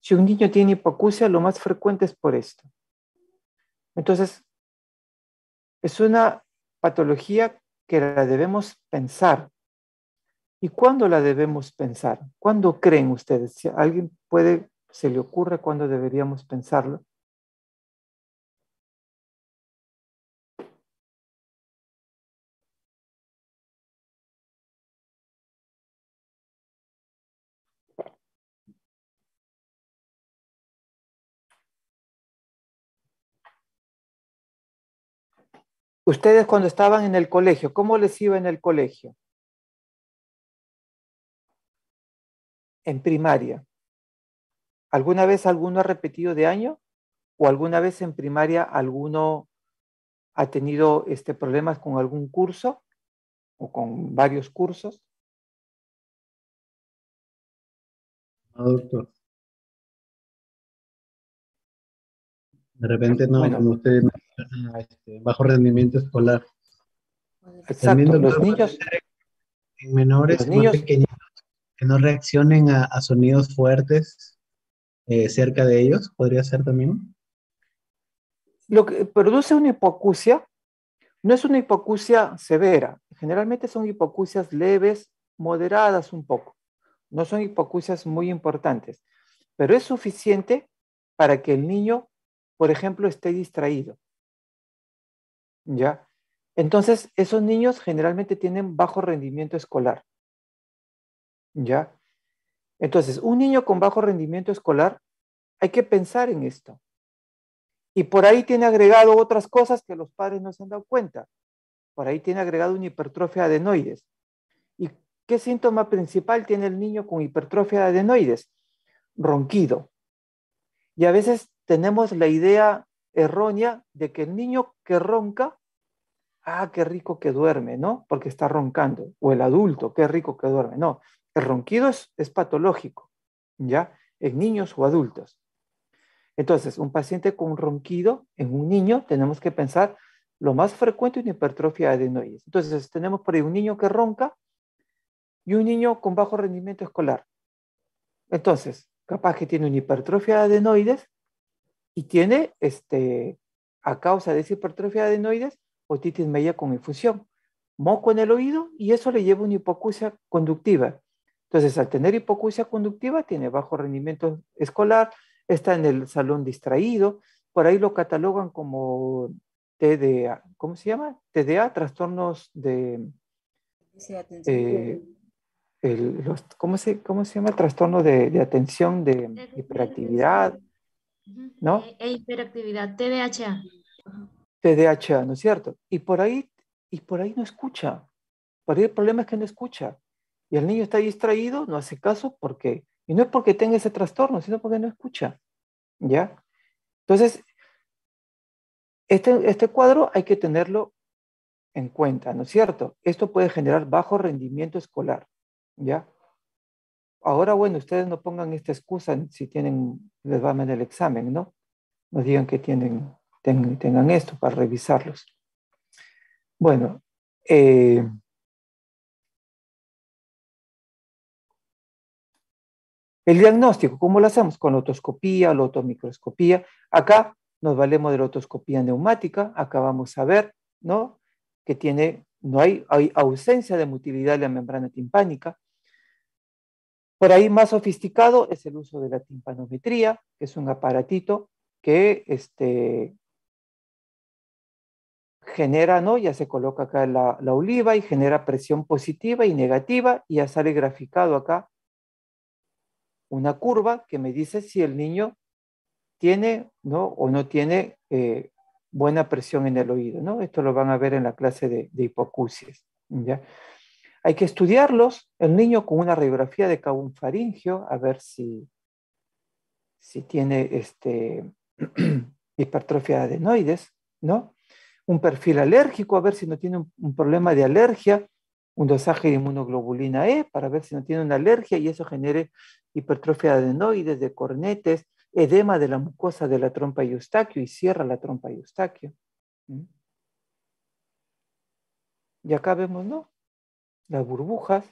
Si un niño tiene hipoacusia, lo más frecuente es por esto. Entonces, es una patología que la debemos pensar. ¿Y cuándo la debemos pensar? ¿Cuándo creen ustedes? Si a alguien se le ocurre cuándo deberíamos pensarlo. Ustedes cuando estaban en el colegio, ¿cómo les iba en el colegio? En primaria. ¿Alguna vez alguno ha repetido de año? ¿O alguna vez en primaria alguno ha tenido problemas con algún curso o con varios cursos? No, doctor. De repente no, Bueno, como usted menciona, bajo rendimiento escolar. También, exacto. doctor, puede ser en menores Los más niños, pequeños que no reaccionen a sonidos fuertes, cerca de ellos, podría ser también. Lo que produce una hipoacusia no es una hipoacusia severa. Generalmente son hipoacusias leves, moderadas un poco. No son hipoacusias muy importantes, pero es suficiente para que el niño, por ejemplo, esté distraído. ¿Ya? Entonces, esos niños generalmente tienen bajo rendimiento escolar. ¿Ya? Entonces, un niño con bajo rendimiento escolar, hay que pensar en esto. Y por ahí tiene agregado otras cosas que los padres no se han dado cuenta. Por ahí tiene agregado una hipertrofia de adenoides. ¿Y qué síntoma principal tiene el niño con hipertrofia de adenoides? Ronquido. Y a veces tenemos la idea errónea de que el niño que ronca, qué rico que duerme, ¿no? Porque está roncando. O el adulto, qué rico que duerme. No, el ronquido es patológico, ¿ya? En niños o adultos. Entonces, un paciente con ronquido en un niño, tenemos que pensar lo más frecuente una hipertrofia de adenoides. Entonces, tenemos por ahí un niño que ronca y un niño con bajo rendimiento escolar. Entonces, capaz que tiene una hipertrofia de adenoides y tiene, a causa de esa hipertrofia de adenoides, otitis media con infusión, moco en el oído, y eso le lleva a una hipoacusia conductiva. Entonces, al tener hipoacusia conductiva, tiene bajo rendimiento escolar, está en el salón distraído, por ahí lo catalogan como TDA, ¿cómo se llama? TDA, trastornos de... Sí, atención. ¿cómo se llama? Trastorno de atención, de Déficit de hiperactividad, atención. Ujú. ¿no? E hiperactividad, TDAH. TDAH, ¿no es cierto? Y por ahí no escucha. Por ahí el problema es que no escucha. Y el niño está distraído, no hace caso, porque, y no es porque tenga ese trastorno, sino porque no escucha. ¿Ya? Entonces, este cuadro hay que tenerlo en cuenta, ¿no es cierto? Esto puede generar bajo rendimiento escolar. ¿Ya? Ahora, bueno, ustedes no pongan esta excusa si les va mal el examen, ¿no? No digan que tengan esto para revisarlos. Bueno, el diagnóstico, ¿cómo lo hacemos? Con otoscopía, lotomicroscopía. Acá nos valemos de la otoscopía neumática. Acá vamos a ver, ¿no? Que hay ausencia de motilidad de la membrana timpánica. Por ahí más sofisticado es el uso de la timpanometría, que es un aparatito que genera, ¿no? Ya se coloca acá la oliva y genera presión positiva y negativa, y ya sale graficado acá una curva que me dice si el niño tiene, ¿no? O no tiene buena presión en el oído, ¿no? Esto lo van a ver en la clase de hipoacusias, ¿ya? Hay que estudiarlos, el niño con una radiografía de cabum faríngeo, a ver si tiene hipertrofia de adenoides, ¿no? Un perfil alérgico, a ver si no tiene un problema de alergia, un dosaje de inmunoglobulina E, para ver si no tiene una alergia y eso genere hipertrofia de adenoides, de cornetes, edema de la mucosa de la trompa y eustaquio y cierra la trompa y eustaquio. Y acá vemos, ¿no? Las burbujas.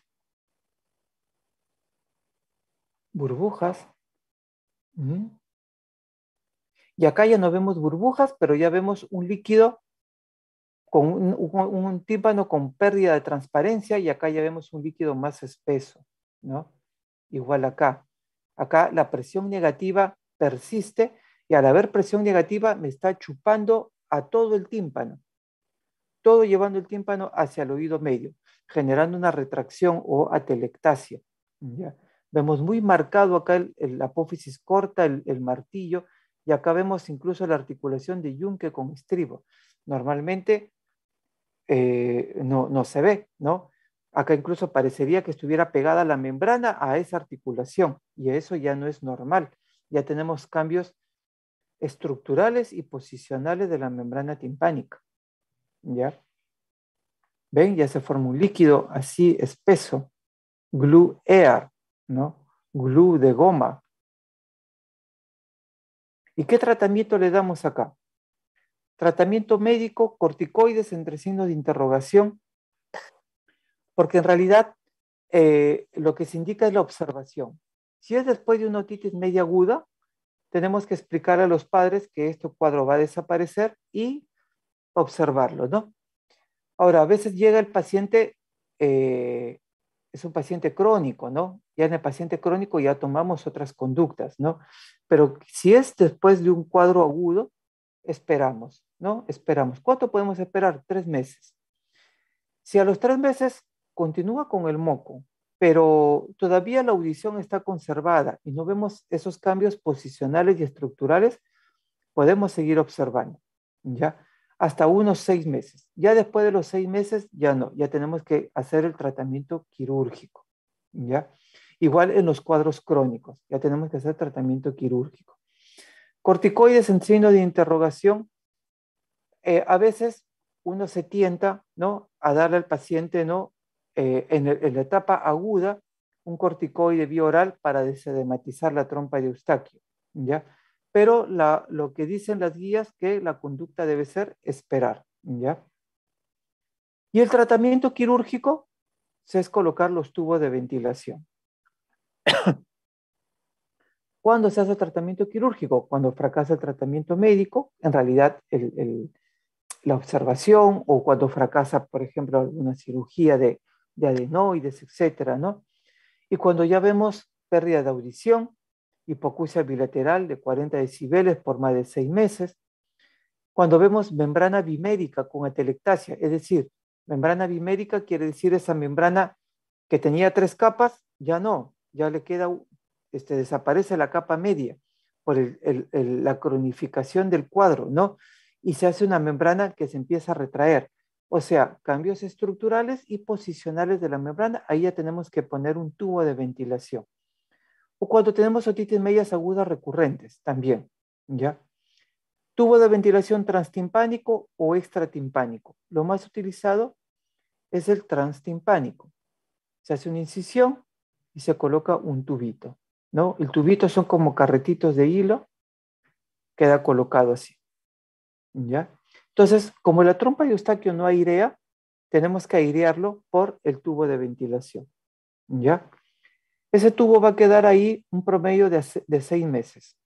Y acá ya no vemos burbujas, pero ya vemos un líquido con un tímpano con pérdida de transparencia, y acá ya vemos un líquido más espeso, ¿no? Igual acá. Acá la presión negativa persiste, y al haber presión negativa me está chupando a todo el tímpano, todo llevando el tímpano hacia el oído medio, generando una retracción o atelectasia. ¿Ya? Vemos muy marcado acá el apófisis corta, el martillo, y acá vemos incluso la articulación de yunque con estribo. Normalmente no se ve, ¿no? Acá incluso parecería que estuviera pegada la membrana a esa articulación, y eso ya no es normal. Ya tenemos cambios estructurales y posicionales de la membrana timpánica, ¿ya? ¿Ven? Ya se forma un líquido así espeso, glue air, ¿no? Glue de goma. ¿Y qué tratamiento le damos acá? Tratamiento médico, corticoides entre signos de interrogación, porque en realidad lo que se indica es la observación. Si es después de una otitis media aguda, tenemos que explicar a los padres que este cuadro va a desaparecer y observarlo, ¿no? Ahora, a veces llega el paciente, es un paciente crónico, ¿no? Ya en el paciente crónico ya tomamos otras conductas, ¿no? Pero si es después de un cuadro agudo, esperamos, ¿no? Esperamos. ¿Cuánto podemos esperar? 3 meses. Si a los 3 meses continúa con el moco, pero todavía la audición está conservada y no vemos esos cambios posicionales y estructurales, podemos seguir observando, ¿ya? Hasta unos 6 meses. Ya después de los 6 meses, ya no, ya tenemos que hacer el tratamiento quirúrgico, ¿ya? Igual en los cuadros crónicos, ya tenemos que hacer tratamiento quirúrgico. Corticoides en signo de interrogación, a veces uno se tienta, ¿no?, a darle al paciente, ¿no?, en la etapa aguda, un corticoide vía oral para desedematizar la trompa de Eustaquio, ¿ya? Pero lo que dicen las guías que la conducta debe ser esperar, ¿ya? Y el tratamiento quirúrgico es colocar los tubos de ventilación. ¿Cuándo se hace tratamiento quirúrgico? Cuando fracasa el tratamiento médico, en realidad la observación, o cuando fracasa, por ejemplo, alguna cirugía de adenoides, etcétera, ¿no? Y cuando ya vemos pérdida de audición, hipoacusia bilateral de 40 decibeles por más de 6 meses, cuando vemos membrana bimérica con atelectasia, es decir, membrana bimérica quiere decir esa membrana que tenía 3 capas, ya no, ya le queda, desaparece la capa media por la cronificación del cuadro, ¿no? Y se hace una membrana que se empieza a retraer. O sea, cambios estructurales y posicionales de la membrana, ahí ya tenemos que poner un tubo de ventilación. O cuando tenemos otitis medias agudas recurrentes, también, ¿ya? Tubo de ventilación transtimpánico o extratimpánico. Lo más utilizado es el transtimpánico. Se hace una incisión y se coloca un tubito, ¿no? El tubito son como carretitos de hilo, queda colocado así, ¿ya? Entonces, como la trompa de Eustaquio no airea, tenemos que airearlo por el tubo de ventilación, ¿ya? Ese tubo va a quedar ahí un promedio de 6 meses,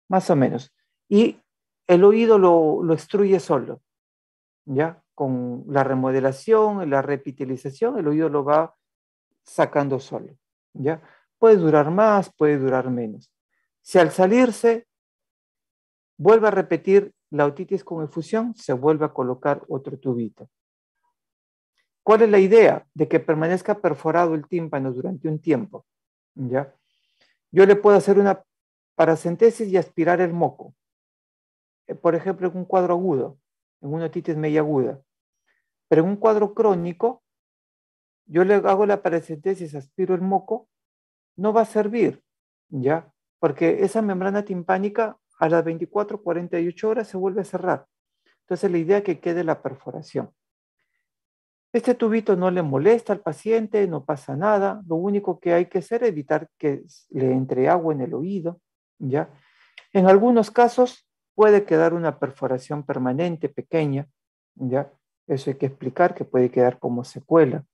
más o menos. Y el oído lo extruye solo, ¿ya? Con la remodelación, la repitelización, el oído lo va sacando solo, ¿ya? Puede durar más, puede durar menos. Si al salirse vuelve a repetir la otitis con efusión, se vuelve a colocar otro tubito. ¿Cuál es la idea? De que permanezca perforado el tímpano durante un tiempo, ¿ya? Yo le puedo hacer una paracentesis y aspirar el moco. Por ejemplo, en un cuadro agudo, en una otitis media aguda. Pero en un cuadro crónico, yo le hago la paracentesis, aspiro el moco, no va a servir, ¿ya? Porque esa membrana timpánica a las 24, 48 horas se vuelve a cerrar. Entonces la idea es que quede la perforación. Este tubito no le molesta al paciente, no pasa nada. Lo único que hay que hacer es evitar que le entre agua en el oído, ¿ya? En algunos casos puede quedar una perforación permanente, pequeña, ¿ya? Eso hay que explicar, que puede quedar como secuela.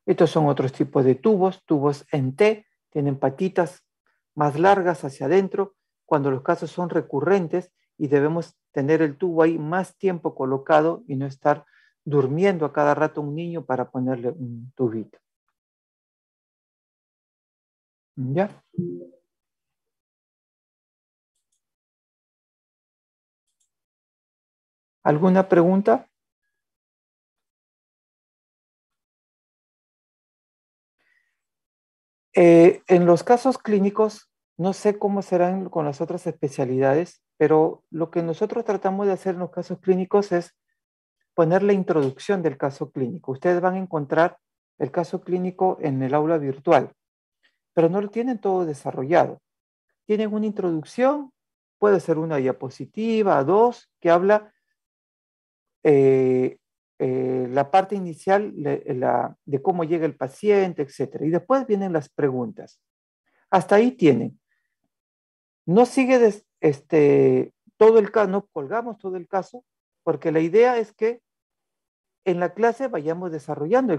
Estos son otros tipos de tubos en T, tienen patitas más largas hacia adentro, cuando los casos son recurrentes y debemos tener el tubo ahí más tiempo colocado y no estar durmiendo a cada rato un niño para ponerle un tubito. ¿Ya? ¿Alguna pregunta? En los casos clínicos, no sé cómo serán con las otras especialidades, pero lo que nosotros tratamos de hacer en los casos clínicos es poner la introducción del caso clínico. Ustedes van a encontrar el caso clínico en el aula virtual, pero no lo tienen todo desarrollado. Tienen una introducción, puede ser una diapositiva, 2, que habla la parte inicial de cómo llega el paciente, etc. Y después vienen las preguntas. Hasta ahí tienen. No sigue todo el caso, no colgamos todo el caso, porque la idea es que en la clase vayamos desarrollando